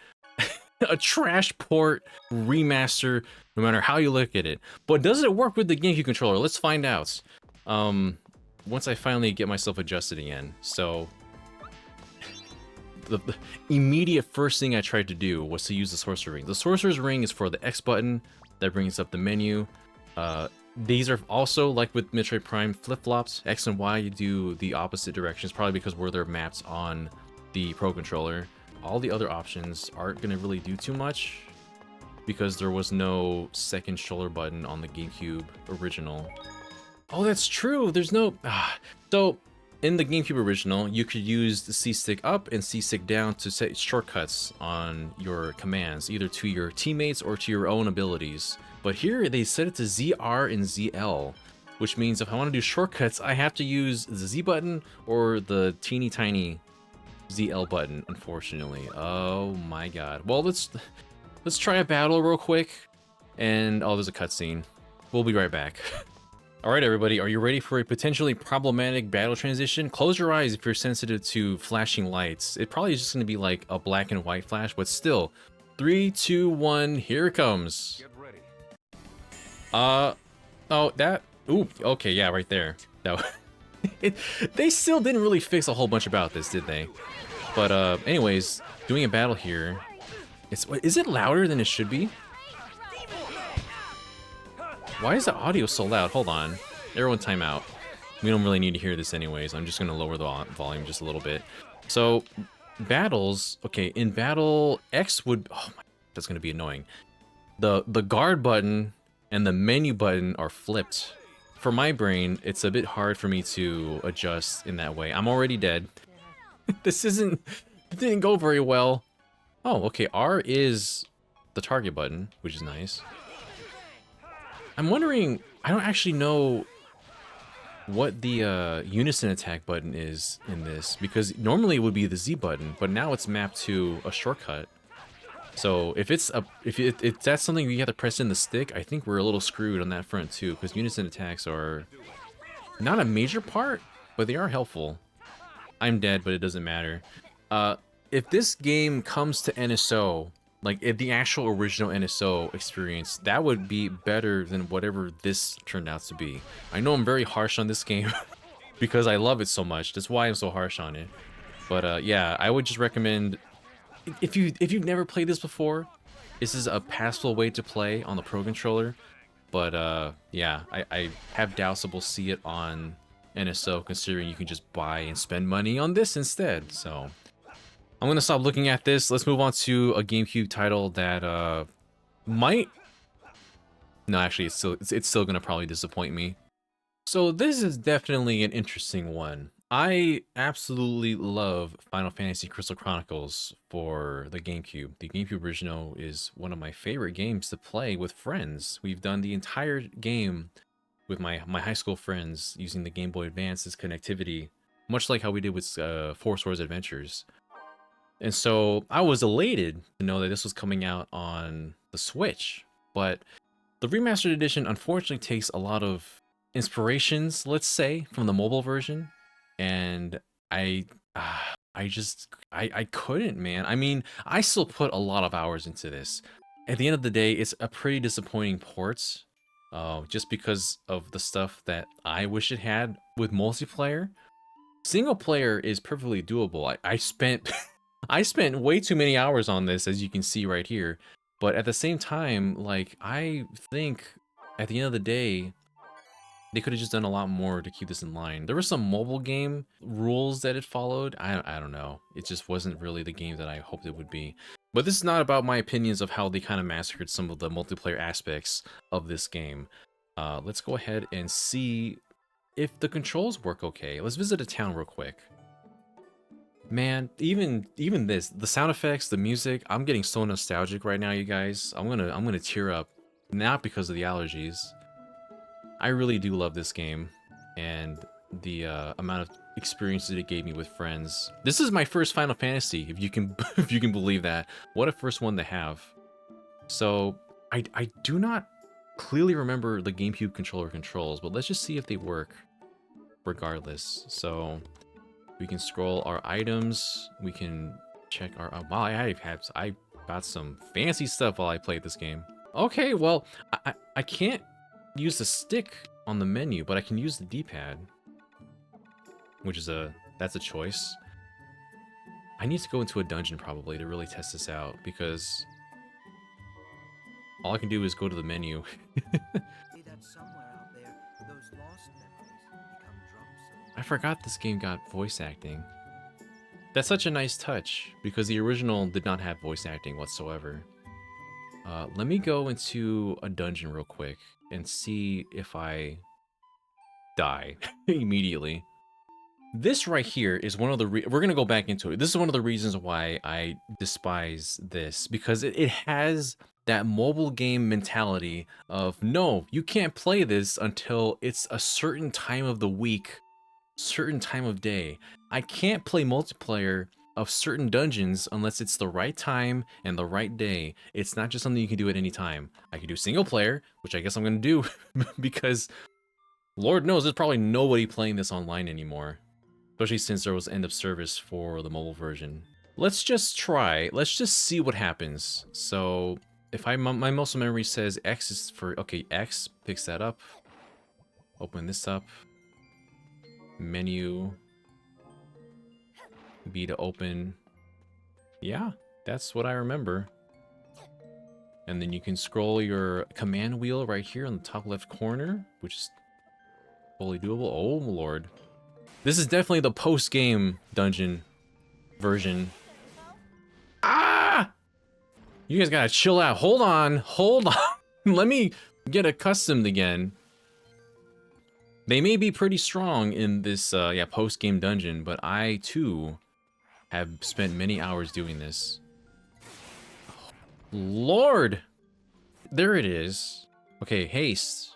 a trash port remaster, no matter how you look at it. But does it work with the GameCube controller? Let's find out. Once I finally get myself adjusted again. So the immediate first thing I tried to do was to use the Sorcerer's Ring. The Sorcerer's Ring is for the X button that brings up the menu. These are also, like with Metroid Prime, flip-flops. X and Y, you do the opposite directions, probably because where they're mapped on the Pro Controller. All the other options aren't going to really do too much because there was no second shoulder button on the GameCube original. Oh, that's true. There's no... So, in the GameCube original, you could use the C-Stick up and C-Stick down to set shortcuts on your commands, either to your teammates or to your own abilities. But here, they set it to ZR and ZL, which means if I want to do shortcuts, I have to use the Z button or the teeny tiny ZL button, unfortunately. Oh my god. Well, let's try a battle real quick. And, oh, there's a cutscene. We'll be right back. Alright everybody, are you ready for a potentially problematic battle transition? Close your eyes if you're sensitive to flashing lights. It probably is just going to be like a black and white flash, but still. 3, 2, 1, here it comes. Get ready. Oh, that... Ooh, okay, yeah, right there. That they still didn't really fix a whole bunch about this, did they? But, anyways, doing a battle here. Is it louder than it should be? Why is the audio so loud? Hold on. Everyone time out. We don't really need to hear this anyways. I'm just going to lower the volume just a little bit. So, battles... Okay, in battle, X would... Oh my... That's going to be annoying. The guard button and the menu button are flipped. For my brain, it's a bit hard for me to adjust in that way. I'm already dead. This isn't... It didn't go very well. Oh, okay, R is the target button, which is nice. I'm wondering... I don't actually know what the unison attack button is in this, because normally it would be the Z button, but now it's mapped to a shortcut. So if if that's something you have to press in the stick, I think we're a little screwed on that front too, because unison attacks are not a major part, but they are helpful. I'm dead, but it doesn't matter. If this game comes to NSO, like if the actual original NSO experience, that would be better than whatever this turned out to be. I know I'm very harsh on this game because I love it so much. That's why I'm so harsh on it. But yeah, I would just recommend, if you've never played this before, this is a passable way to play on the Pro Controller. But yeah, I have doubts that we'll see it on NSO, considering you can just buy and spend money on this instead. So I'm gonna stop looking at this. Let's move on to a GameCube title that might... No, actually, it's still gonna probably disappoint me. So this is definitely an interesting one. I absolutely love Final Fantasy Crystal Chronicles for the GameCube. The GameCube original is one of my favorite games to play with friends. We've done the entire game with my high school friends using the Game Boy Advance as connectivity, much like how we did with Four Swords Adventures. And so I was elated to know that this was coming out on the Switch, but the remastered edition unfortunately takes a lot of inspirations, let's say, from the mobile version, and I couldn't, man. I mean, I still put a lot of hours into this. At the end of the day, it's a pretty disappointing port, just because of the stuff that I wish it had with multiplayer. Single player is perfectly doable. I spent I spent way too many hours on this, as you can see right here. But at the same time, like, I think at the end of the day, they could have just done a lot more to keep this in line. There were some mobile game rules that it followed. I don't know. It just wasn't really the game that I hoped it would be. But this is not about my opinions of how they kind of massacred some of the multiplayer aspects of this game. Let's go ahead and see if the controls work okay. Let's visit a town real quick. Man, even this, the sound effects, the music, I'm getting so nostalgic right now, you guys. I'm gonna tear up, not because of the allergies. I really do love this game, and the amount of experiences it gave me with friends. This is my first Final Fantasy, if you can if you can believe that. What a first one to have. So I do not clearly remember the GameCube controller controls, but let's just see if they work regardless. So we can scroll our items. We can check our... wow, I got some fancy stuff while I played this game. Okay, well, I can't use the stick on the menu, but I can use the D-pad, which is that's a choice. I need to go into a dungeon probably to really test this out, because all I can do is go to the menu. I forgot this game got voice acting. That's such a nice touch, because the original did not have voice acting whatsoever. Let me go into a dungeon real quick and see if I die immediately. This right here is one of the... we're going to go back into it. This is one of the reasons why I despise this, because it has that mobile game mentality of, no, you can't play this until it's a certain time of the week, certain time of day. I can't play multiplayer of certain dungeons unless it's the right time and the right day. It's not just something you can do at any time. I can do single player, which I guess I'm gonna do because Lord knows there's probably nobody playing this online anymore, especially since there was end of service for the mobile version. Let's just try. Let's just see what happens. So if my muscle memory says X is for... okay, X picks that up. Open this up. Menu. B to open. Yeah, that's what I remember. And then you can scroll your command wheel right here on the top left corner, which is fully doable. Oh lord. This is definitely the post-game dungeon version. Ah! You guys gotta chill out. Hold on. Hold on. Let me get accustomed again. They may be pretty strong in this yeah, post-game dungeon, but I too have spent many hours doing this. Lord! There it is. Okay, haste.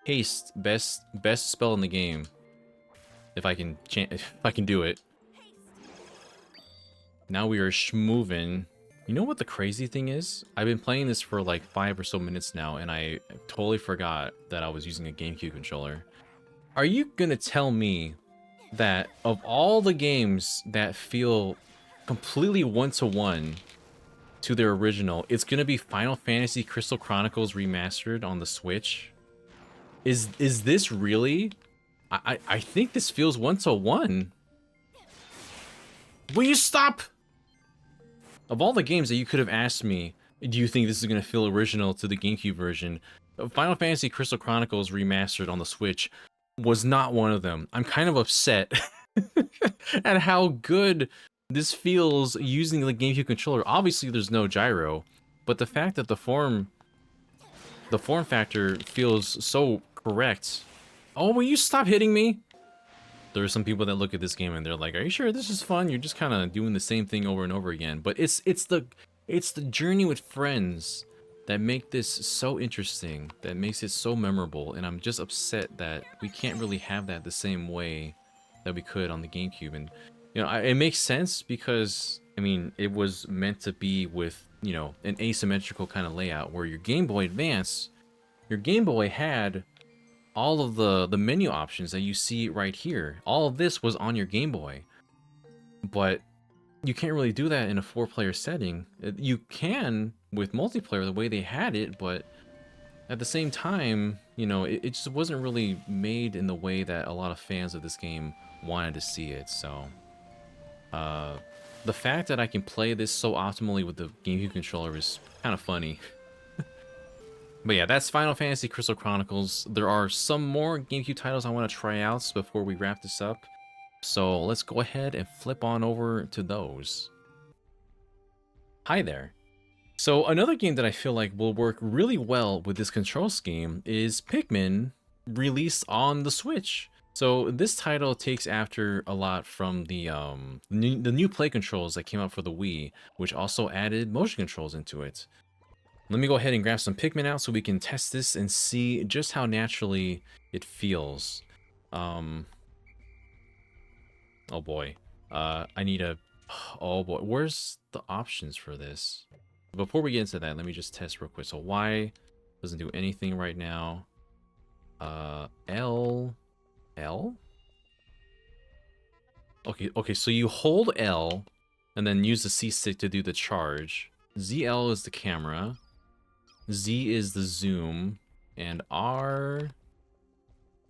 Haste, best spell in the game. If I can do it. Now we are schmovin'. You know what the crazy thing is? I've been playing this for like 5 or so minutes now, and I totally forgot that I was using a GameCube controller. Are you gonna tell me that of all the games that feel completely one-to-one to their original, it's gonna be Final Fantasy Crystal Chronicles Remastered on the Switch? Is this really? I think this feels one-to-one. Will you stop? Of all the games that you could have asked me, do you think this is going to feel original to the GameCube version? Final Fantasy Crystal Chronicles Remastered on the Switch was not one of them. I'm kind of upset at how good this feels using the GameCube controller. Obviously, there's no gyro, but the fact that the form factor feels so correct. Oh, will you stop hitting me? There are some people that look at this game and they're like, "Are you sure this is fun? You're just kind of doing the same thing over and over again." But it's the journey with friends that make this so interesting, that makes it so memorable. And I'm just upset that we can't really have that the same way that we could on the GameCube. And you know, it makes sense because I mean, it was meant to be with, you know, an asymmetrical kind of layout where your Game Boy Advance, your Game Boy had all of the menu options that you see right here. All of this was on your Game Boy, but you can't really do that in a 4-player setting. You can with multiplayer the way they had it, but at the same time, you know, it just wasn't really made in the way that a lot of fans of this game wanted to see it. So the fact that I can play this so optimally with the GameCube controller is kind of funny. But yeah, that's Final Fantasy Crystal Chronicles. There are some more GameCube titles I want to try out before we wrap this up. So let's go ahead and flip on over to those. Hi there. So another game that I feel like will work really well with this control scheme is Pikmin, released on the Switch. So this title takes after a lot from the new play controls that came out for the Wii, which also added motion controls into it. Let me go ahead and grab some Pikmin out so we can test this and see just how naturally it feels. Oh boy. I need a... Oh boy. Where's the options for this? Before we get into that, let me just test real quick. So Y doesn't do anything right now. L? Okay, so you hold L and then use the C stick to do the charge. ZL is the camera. Z is the zoom, and R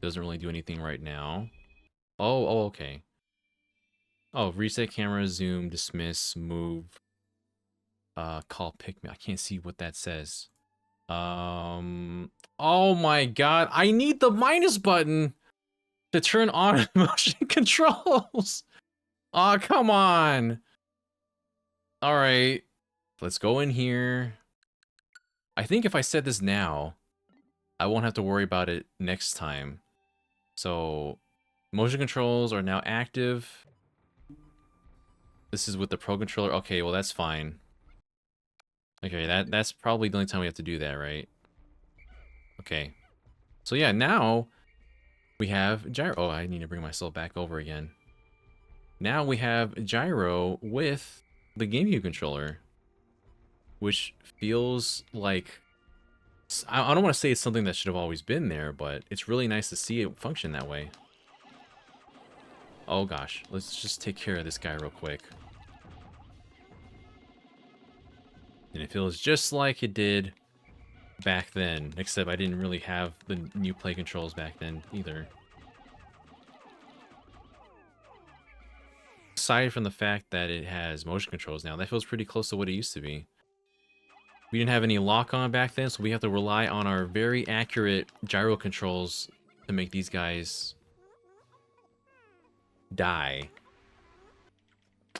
doesn't really do anything right now. Oh, okay. Oh, reset camera, zoom, dismiss, move, call Pikmin. I can't see what that says. Oh my god, I need the minus button to turn on motion controls. Oh, come on. All right, let's go in here. I think if I set this now, I won't have to worry about it next time. So, motion controls are now active. This is with the Pro Controller. Okay, well, that's fine. Okay, that's probably the only time we have to do that, right? Okay. So yeah, now we have Gyro. Oh, I need to bring myself back over again. Now we have Gyro with the GameCube controller, which feels like... I don't want to say it's something that should have always been there, but it's really nice to see it function that way. Oh gosh, let's just take care of this guy real quick. And it feels just like it did back then, except I didn't really have the new play controls back then either. Aside from the fact that it has motion controls now, that feels pretty close to what it used to be. We didn't have any lock-on back then, so we have to rely on our very accurate gyro controls to make these guys die.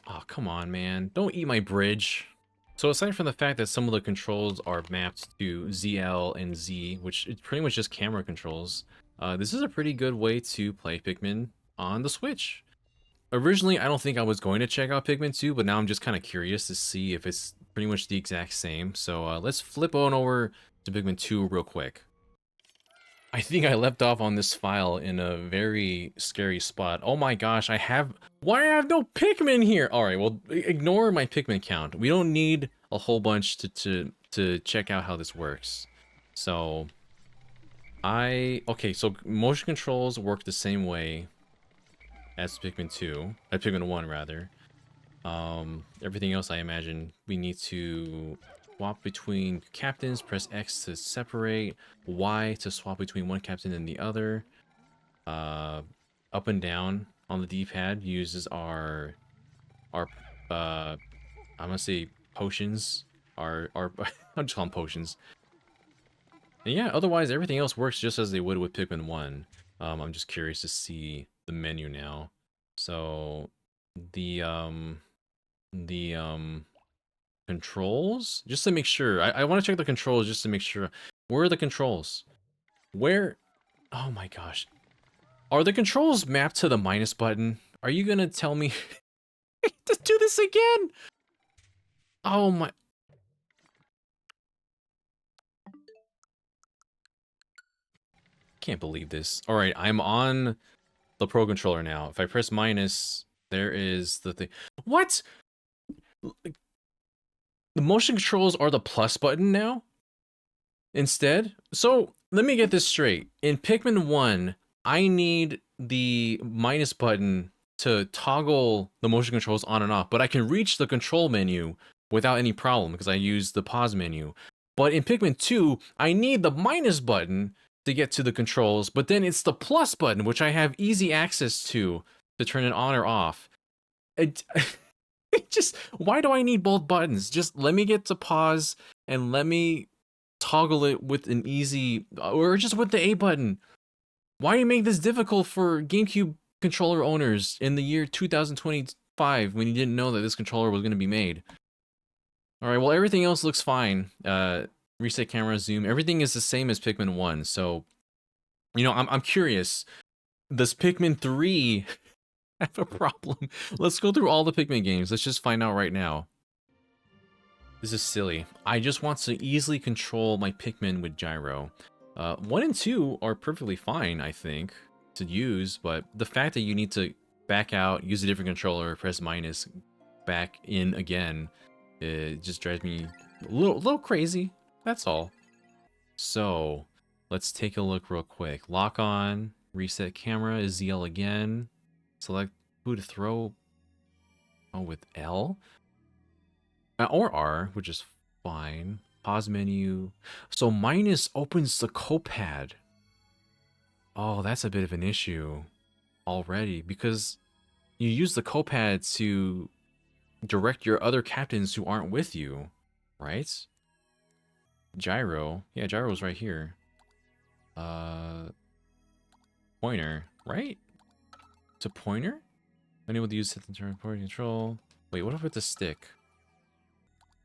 Oh, come on, man. Don't eat my bridge. So aside from the fact that some of the controls are mapped to ZL and Z, which is pretty much just camera controls, this is a pretty good way to play Pikmin on the Switch. originally I don't think I was going to check out Pikmin 2, but now I'm just kind of curious to see if it's pretty much the exact same. So let's flip on over to Pikmin 2 real quick. I think I left off on this file in a very scary spot. Oh my gosh, why I have no Pikmin here? All right, well, ignore my Pikmin count. We don't need a whole bunch to check out how this works. So okay, so motion controls work the same way as Pikmin 1 rather. Everything else I imagine we need to swap between captains, press X to separate, Y to swap between one captain and the other. Up and down on the D-pad uses our I'm gonna say potions, our I'll just call them potions. And yeah, otherwise everything else works just as they would with Pikmin 1. I'm just curious to see the menu now. So the controls, just to make sure. I want to check the controls just to make sure. Where are the controls? Where? Oh my gosh. Are the controls mapped to the minus button? Are you gonna tell me to do this again? Oh my. Can't believe this. All right, I'm on the Pro Controller now. If I press minus, there is the thing. What? The motion controls are the plus button now? Instead? So, let me get this straight. In Pikmin 1, I need the minus button to toggle the motion controls on and off, but I can reach the control menu without any problem because I use the pause menu. But in Pikmin 2, I need the minus button to get to the controls, but then it's the plus button, which I have easy access to turn it on or off. Just, why do I need both buttons? Just let me get to pause and let me toggle it with an easy, or just with the A button. Why do you make this difficult for GameCube controller owners in the year 2025 when you didn't know that this controller was going to be made? All right, well, everything else looks fine. Reset camera, zoom, everything is the same as Pikmin 1. So, you know, I'm curious, does Pikmin 3 have a problem? Let's go through all the Pikmin games. Let's just find out right now. This is silly. I just want to easily control my Pikmin with Gyro. 1 and 2 are perfectly fine, I think, to use, but the fact that you need to back out, use a different controller, press minus, back in again, it just drives me a little crazy. That's all. So, let's take a look real quick. Lock on, reset camera is ZL again. Select who to throw. Oh, with L? Or R, which is fine. Pause menu. So minus opens the copad. Oh, that's a bit of an issue already, because you use the copad to direct your other captains who aren't with you, right? Gyro. Yeah, Gyro's right here. Pointer, right? To pointer? Unable to use set the turn pointer control. Wait, what about the stick?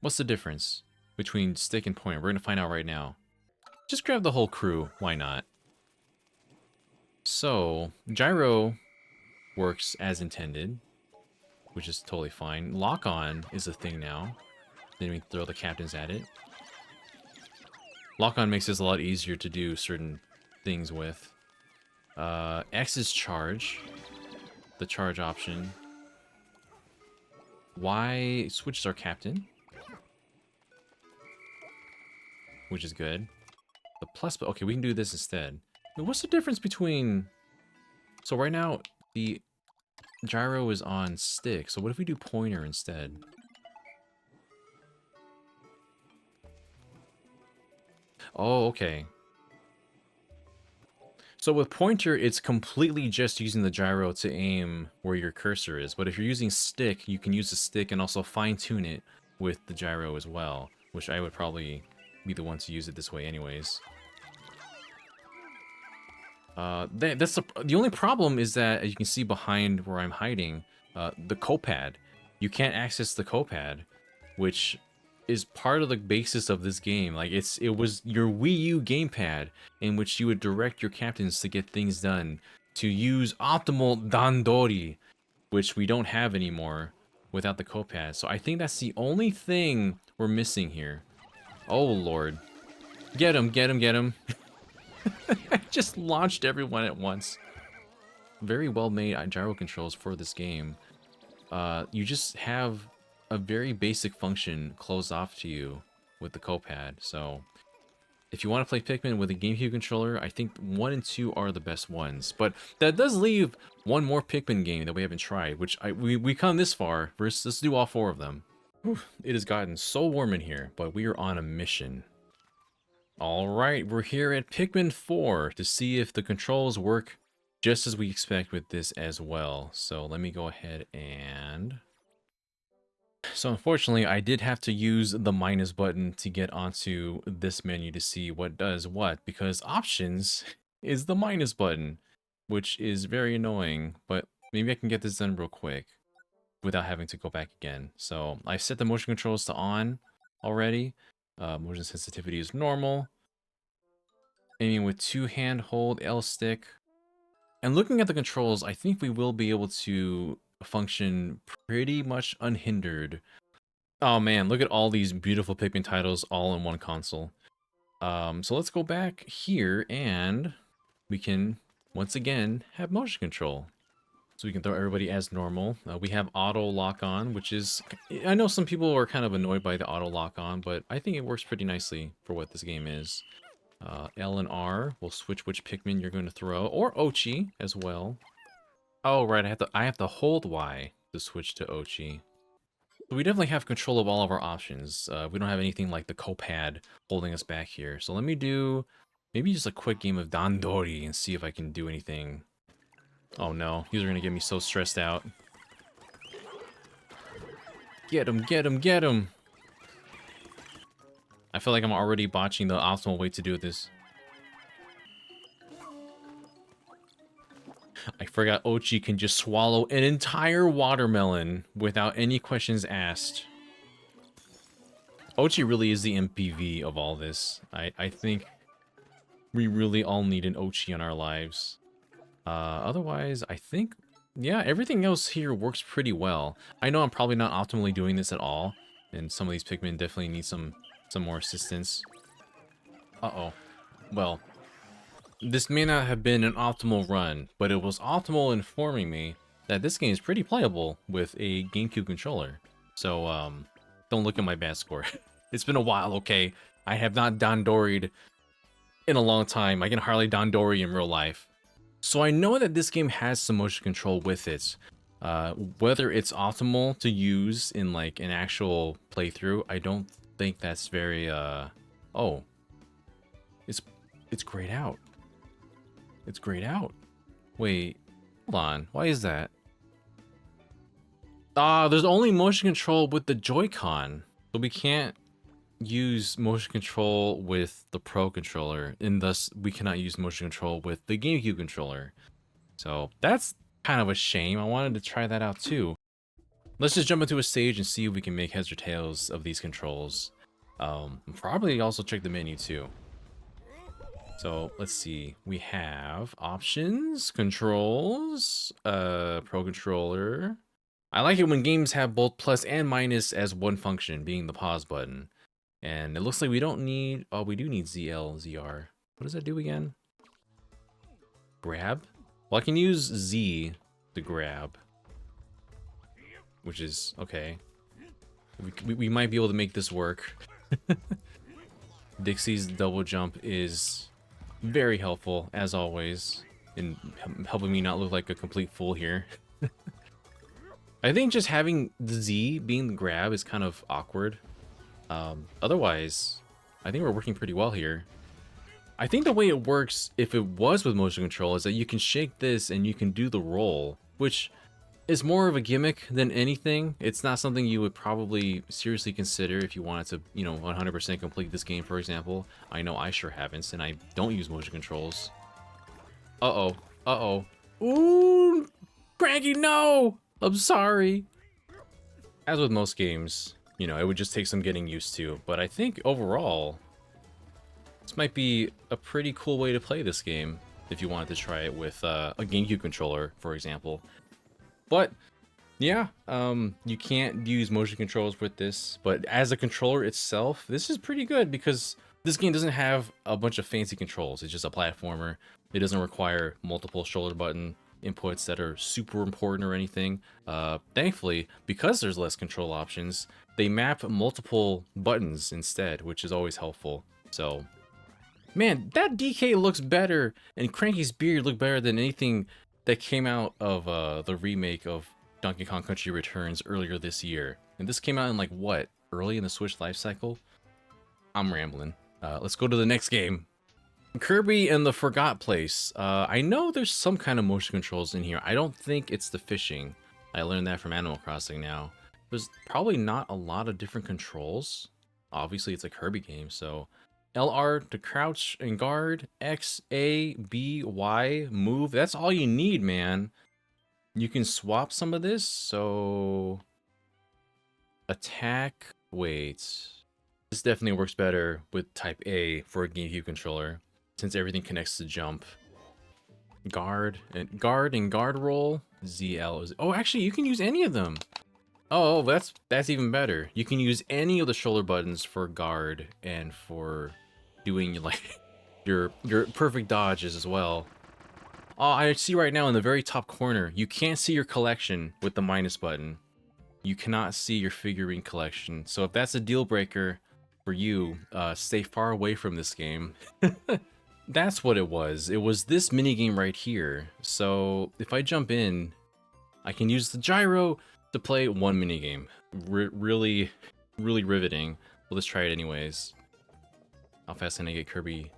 What's the difference between stick and pointer? We're gonna find out right now. Just grab the whole crew, why not? So, Gyro works as intended, which is totally fine. Lock on is a thing now. Then we throw the captains at it. Lock on makes this a lot easier to do certain things with. X is charge. The charge option. Y switches our captain, which is good. The plus, okay, we can do this instead. What's the difference between... So right now, the Gyro is on stick. So what if we do pointer instead? Oh, okay. So with pointer, it's completely just using the gyro to aim where your cursor is. But if you're using stick, you can use the stick and also fine-tune it with the gyro as well, which I would probably be the one to use it this way anyways. That's the only problem is that, as you can see behind where I'm hiding, the copad. You can't access the copad, which is part of the basis of this game. Like, it was your Wii U gamepad in which you would direct your captains to get things done, to use optimal dandori, which we don't have anymore without the co-pad. So I think that's the only thing we're missing here. Oh, Lord. Get him, get him, get him. I just launched everyone at once. Very well made gyro controls for this game. You just have a very basic function closed off to you with the co-pad. So if you want to play Pikmin with a GameCube controller, I think 1 and 2 are the best ones. But that does leave one more Pikmin game that we haven't tried, which we come this far. Let's do all 4 of them. Whew, it has gotten so warm in here, but we are on a mission. Alright, we're here at Pikmin 4 to see if the controls work just as we expect with this as well. So let me go ahead and... So unfortunately, I did have to use the minus button to get onto this menu to see what does what, because options is the minus button, which is very annoying, but maybe I can get this done real quick without having to go back again. So I set the motion controls to on already. Motion sensitivity is normal. Aiming with 2-hand hold L stick. And looking at the controls, I think we will be able to function pretty much unhindered. Oh man, look at all these beautiful Pikmin titles all in one console. So let's go back here and we can once again have motion control. So we can throw everybody as normal. We have auto lock on, which is, I know some people are kind of annoyed by the auto lock on, but I think it works pretty nicely for what this game is. L and R will switch which Pikmin you're going to throw, or Ochi as well. Oh right, I have to hold Y to switch to Ochi. So we definitely have control of all of our options. We don't have anything like the co-pad holding us back here. So let me do maybe just a quick game of Dandori and see if I can do anything. Oh no, these are gonna get me so stressed out. Get him, get him, get him! I feel like I'm already botching the optimal way to do this. I forgot Ochi can just swallow an entire watermelon without any questions asked. Ochi really is the MPV of all this. I think we really all need an Ochi in our lives. Otherwise, I think, yeah, everything else here works pretty well. I know I'm probably not optimally doing this at all, and some of these Pikmin definitely need some more assistance. Uh-oh. Well, this may not have been an optimal run, but it was optimal informing me that this game is pretty playable with a GameCube controller. So, don't look at my bad score. It's been a while, okay? I have not Dandori'd in a long time. I can hardly Dandori in real life. So I know that this game has some motion control with it. Whether it's optimal to use in like an actual playthrough, I don't think that's very oh. It's grayed out. It's grayed out. Wait, hold on. Why is that? There's only motion control with the Joy-Con. So we can't use motion control with the Pro controller, and thus we cannot use motion control with the GameCube controller. So that's kind of a shame. I wanted to try that out too. Let's just jump into a stage and see if we can make heads or tails of these controls. Probably also check the menu too. So let's see. We have options, controls, Pro controller. I like it when games have both plus and minus as one function, being the pause button. And it looks like we don't need... Oh, we do need ZL, ZR. What does that do again? Grab? Well, I can use Z to grab. Which is... Okay. We might be able to make this work. Dixie's double jump is very helpful, as always, in helping me not look like a complete fool here. I think just having the Z being the grab is kind of awkward. Otherwise, I think we're working pretty well here. I think the way it works, if it was with motion control, is that you can shake this and you can do the roll, which is more of a gimmick than anything. It's not something you would probably seriously consider if you wanted to, you know, 100% complete this game, for example. I know I sure haven't, and I don't use motion controls. Uh-oh. Uh-oh. Ooh! Cranky, no! I'm sorry. As with most games, you know, it would just take some getting used to. But I think overall, this might be a pretty cool way to play this game if you wanted to try it with a GameCube controller, for example. But Yeah, you can't use motion controls with this, but as a controller itself, this is pretty good because this game doesn't have a bunch of fancy controls. It's just a platformer. It doesn't require multiple shoulder button inputs that are super important or anything. Thankfully, because there's less control options, they map multiple buttons instead, which is always helpful. So, man, that DK looks better, and Cranky's beard looked better than anything that came out of the remake of Donkey Kong Country Returns earlier this year. And this came out in like what? Early in the Switch life cycle? I'm rambling. Let's go to the next game. Kirby and the Forgot Place. I know there's some kind of motion controls in here. I don't think it's the fishing. I learned that from Animal Crossing now. There's probably not a lot of different controls. Obviously, it's a Kirby game, so LR to crouch and guard, X, A, B, Y, move. That's all you need, man. You can swap some of this, so attack, wait. This definitely works better with type A for a GameCube controller, since everything connects to jump. Guard and guard roll, ZL is, oh, actually you can use any of them. Oh, that's even better. You can use any of the shoulder buttons for guard and for doing like your perfect dodges as well. Oh, I see right now in the very top corner, you can't see your collection with the minus button. You cannot see your figurine collection. So if that's a deal breaker for you, stay far away from this game. That's what it was. It was this minigame right here. So if I jump in, I can use the gyro to play one minigame. Really riveting. Well, let's try it anyways. How fast can I get Kirby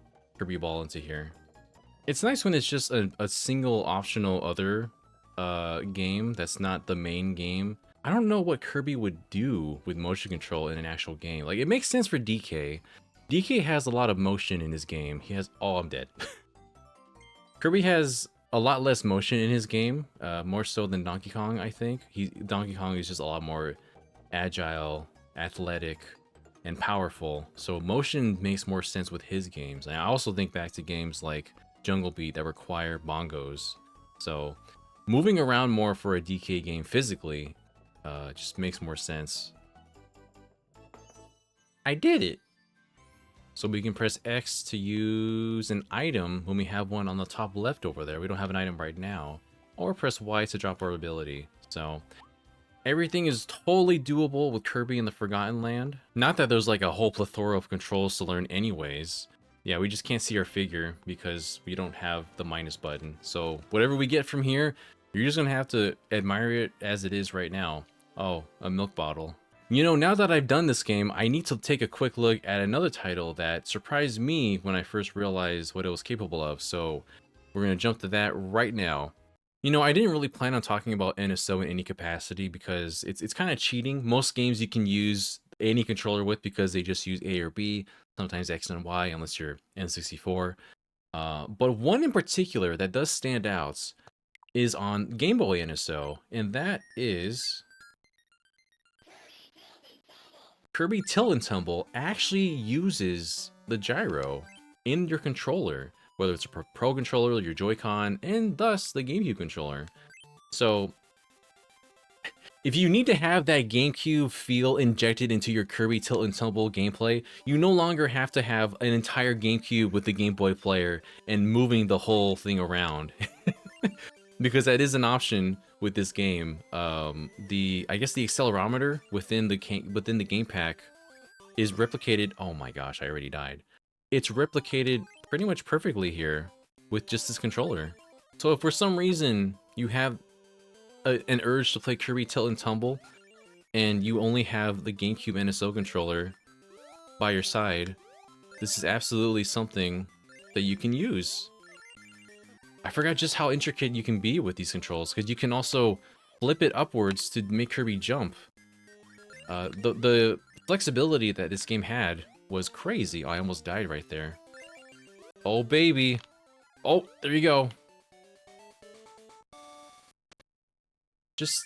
ball into here? It's nice when it's just a single optional other game that's not the main game. I don't know what Kirby would do with motion control in an actual game. Like, it makes sense for DK. DK has a lot of motion in his game. He has... Oh, I'm dead. Kirby has a lot less motion in his game, more so than Donkey Kong, I think. Donkey Kong is just a lot more agile, athletic, and powerful. So motion makes more sense with his games. And I also think back to games like Jungle Beat that require bongos. So moving around more for a DK game physically just makes more sense. I did it! So we can press X to use an item when we have one on the top left over there. We don't have an item right now. Or press Y to drop our ability. So everything is totally doable with Kirby in the Forgotten Land. Not that there's like a whole plethora of controls to learn anyways. Yeah, we just can't see our figure because we don't have the minus button. So whatever we get from here, you're just gonna have to admire it as it is right now. Oh, a milk bottle. You know, now that I've done this game, I need to take a quick look at another title that surprised me when I first realized what it was capable of. So we're gonna jump to that right now. You know, I didn't really plan on talking about NSO in any capacity because it's kind of cheating. Most games you can use any controller with because they just use A or B, sometimes X and Y unless you're N64. But one in particular that does stand out is on Game Boy NSO, and that is Kirby Tilt and Tumble actually uses the gyro in your controller, whether it's a Pro controller, your Joy-Con, and thus the GameCube controller. So if you need to have that GameCube feel injected into your Kirby Tilt and Tumble gameplay, you no longer have to have an entire GameCube with the Game Boy player and moving the whole thing around. Because that is an option with this game. I guess the accelerometer within the game pack is replicated. Oh my gosh, I already died. It's replicated pretty much perfectly here with just this controller. So if for some reason you have an urge to play Kirby Tilt and Tumble and you only have the GameCube NSO controller by your side, this is absolutely something that you can use. I forgot just how intricate you can be with these controls, because you can also flip it upwards to make Kirby jump. The flexibility that this game had was crazy. Oh, I almost died right there. Oh, baby. Oh, there you go. Just,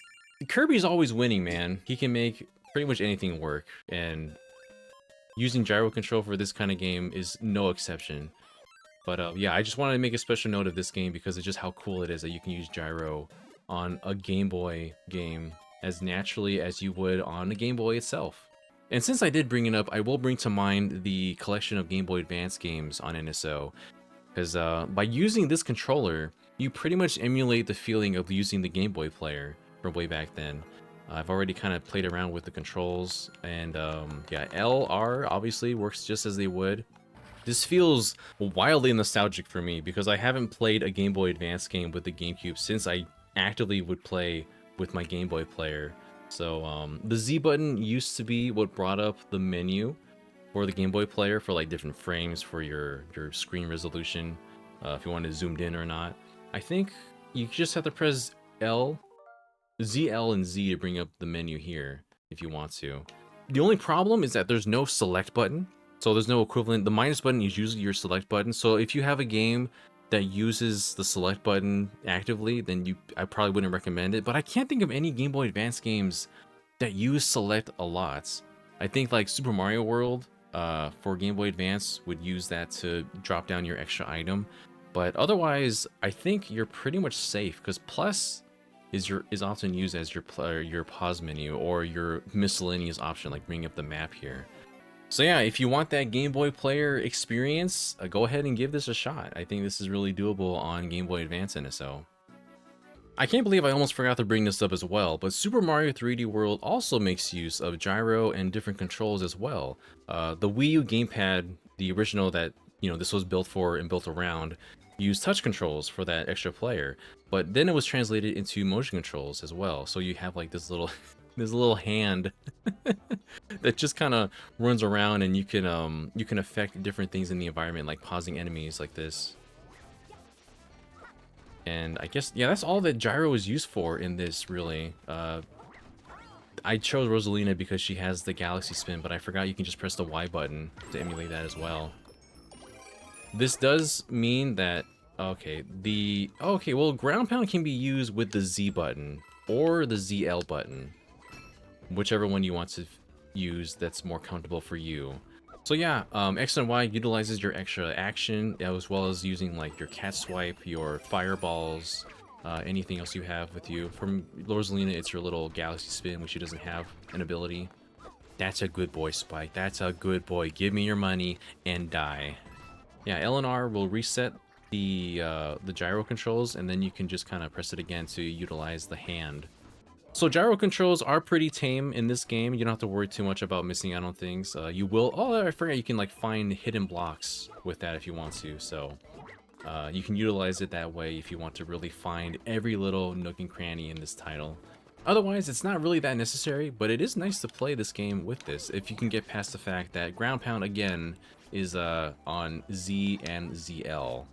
Kirby's always winning, man. He can make pretty much anything work, and using gyro control for this kind of game is no exception. But yeah, I just wanted to make a special note of this game because of just how cool it is that you can use gyro on a Game Boy game as naturally as you would on the Game Boy itself. And since I did bring it up, I will bring to mind the collection of Game Boy Advance games on NSO, because by using this controller, you pretty much emulate the feeling of using the Game Boy player from way back then. I've already kind of played around with the controls, and yeah, L, R obviously works just as they would. This feels wildly nostalgic for me because I haven't played a Game Boy Advance game with the GameCube since I actively would play with my Game Boy player. So the Z button used to be what brought up the menu for the Game Boy player for like different frames for your screen resolution, if you wanted zoomed in or not. I think you just have to press L, Z, L, and Z to bring up the menu here if you want to. The only problem is that there's no select button, so there's no equivalent. The minus button is usually your select button, so if you have a game that uses the select button actively, then I probably wouldn't recommend it. But I can't think of any Game Boy Advance games that use select a lot. I think like Super Mario World for Game Boy Advance would use that to drop down your extra item. But otherwise, I think you're pretty much safe because plus is often used as your pause menu or your miscellaneous option, like bringing up the map here. So yeah, if you want that Game Boy player experience, go ahead and give this a shot. I think this is really doable on Game Boy Advance NSO. I can't believe I almost forgot to bring this up as well, but Super Mario 3D World also makes use of gyro and different controls as well. The Wii U gamepad, the original that this was built for and built around, used touch controls for that extra player, but then it was translated into motion controls as well. So you have like this little hand that just kind of runs around, and you can affect different things in the environment, like pausing enemies like this. And I guess, yeah, that's all that gyro is used for in this, really. I chose Rosalina because she has the galaxy spin, but I forgot you can just press the Y button to emulate that as well. This does mean that, okay, well, ground pound can be used with the Z button or the ZL button, whichever one you want to use that's more comfortable for you. So yeah, X and Y utilizes your extra action, as well as using like your cat swipe, your fireballs, anything else you have with you. From Rosalina, it's your little galaxy spin, which she doesn't have an ability. That's a good boy, Spike. That's a good boy. Give me your money and die. Yeah, L and R will reset the gyro controls, and then you can just kind of press it again to utilize the hand. So gyro controls are pretty tame in this game. You don't have to worry too much about missing out on things. You will, oh, I forgot you can like find hidden blocks with that if you want to. So you can utilize it that way if you want to really find every little nook and cranny in this title. Otherwise, it's not really that necessary, but it is nice to play this game with this if you can get past the fact that ground pound again is on Z and ZL.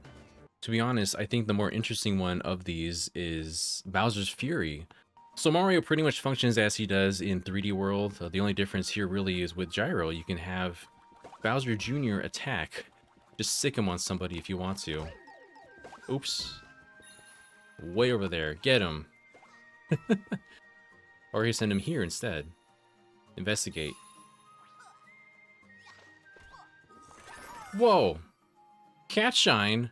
To be honest, I think the more interesting one of these is Bowser's Fury. So Mario pretty much functions as he does in 3D World. The only difference here really is with gyro. You can have Bowser Jr. attack. Just sick him on somebody if you want to. Oops. Way over there. Get him. Or you send him here instead. Investigate. Whoa! Cat Shine!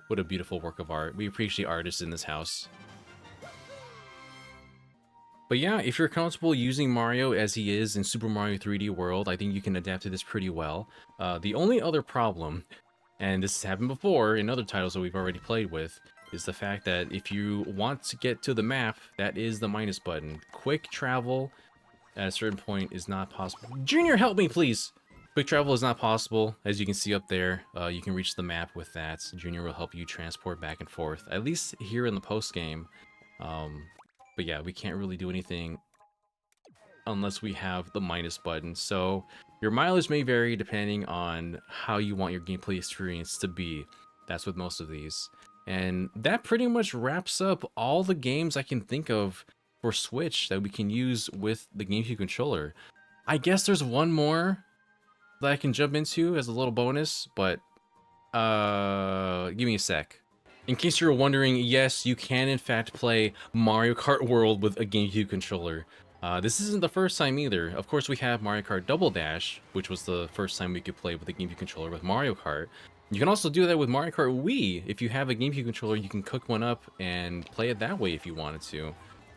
What a beautiful work of art. We appreciate artists in this house. But yeah, if you're comfortable using Mario as he is in Super Mario 3D World, I think you can adapt to this pretty well. The only other problem, and this has happened before in other titles that we've already played with, is the fact that if you want to get to the map, that is the minus button. Quick travel at a certain point is not possible. Junior, help me, please! Quick travel is not possible. As you can see up there, you can reach the map with that. Junior will help you transport back and forth, at least here in the post-game. But yeah, we can't really do anything unless we have the minus button. So your mileage may vary depending on how you want your gameplay experience to be. That's with most of these. And that pretty much wraps up all the games I can think of for Switch that we can use with the GameCube controller. I guess there's one more that I can jump into as a little bonus, but give me a sec. In case you're wondering, yes, you can in fact play Mario Kart World with a GameCube controller. This isn't the first time either. Of course, we have Mario Kart Double Dash, which was the first time we could play with a GameCube controller with Mario Kart. You can also do that with Mario Kart Wii. If you have a GameCube controller, you can cook one up and play it that way if you wanted to.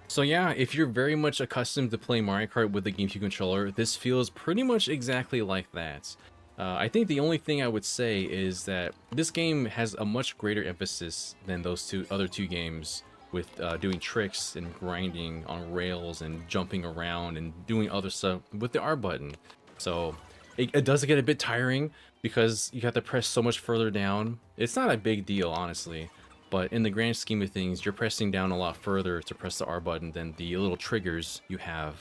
So yeah, if you're very much accustomed to playing Mario Kart with the GameCube controller, this feels pretty much exactly like that. I think the only thing I would say is that this game has a much greater emphasis than those other two games with doing tricks and grinding on rails and jumping around and doing other stuff with the R button. So it does get a bit tiring because you have to press so much further down. It's not a big deal, honestly, but in the grand scheme of things, you're pressing down a lot further to press the R button than the little triggers you have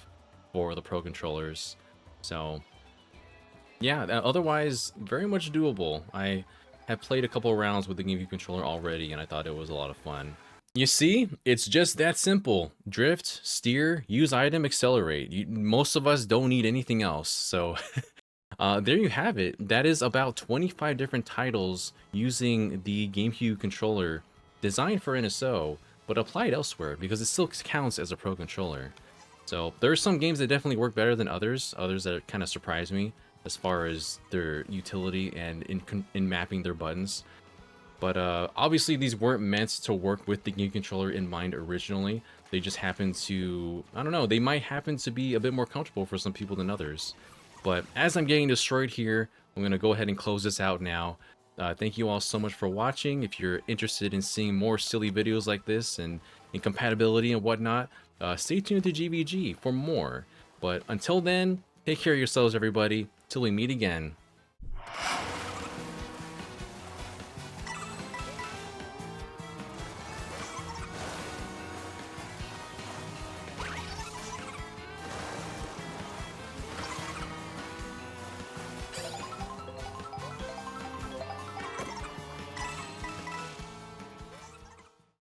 for the Pro controllers. So yeah, otherwise, very much doable. I have played a couple of rounds with the GameCube controller already, and I thought it was a lot of fun. You see, it's just that simple. Drift, steer, use item, accelerate. Most of us don't need anything else, so there you have it. That is about 25 different titles using the GameCube controller designed for NSO, but applied elsewhere because it still counts as a Pro controller. So there are some games that definitely work better than others that kind of surprise me as far as their utility and in mapping their buttons. But obviously these weren't meant to work with the game controller in mind originally. They just happen to, I don't know, they might happen to be a bit more comfortable for some people than others. But as I'm getting destroyed here, I'm going to go ahead and close this out now. Thank you all so much for watching. If you're interested in seeing more silly videos like this and compatibility and whatnot, stay tuned to GVG for more. But until then, take care of yourselves, everybody. Till we meet again.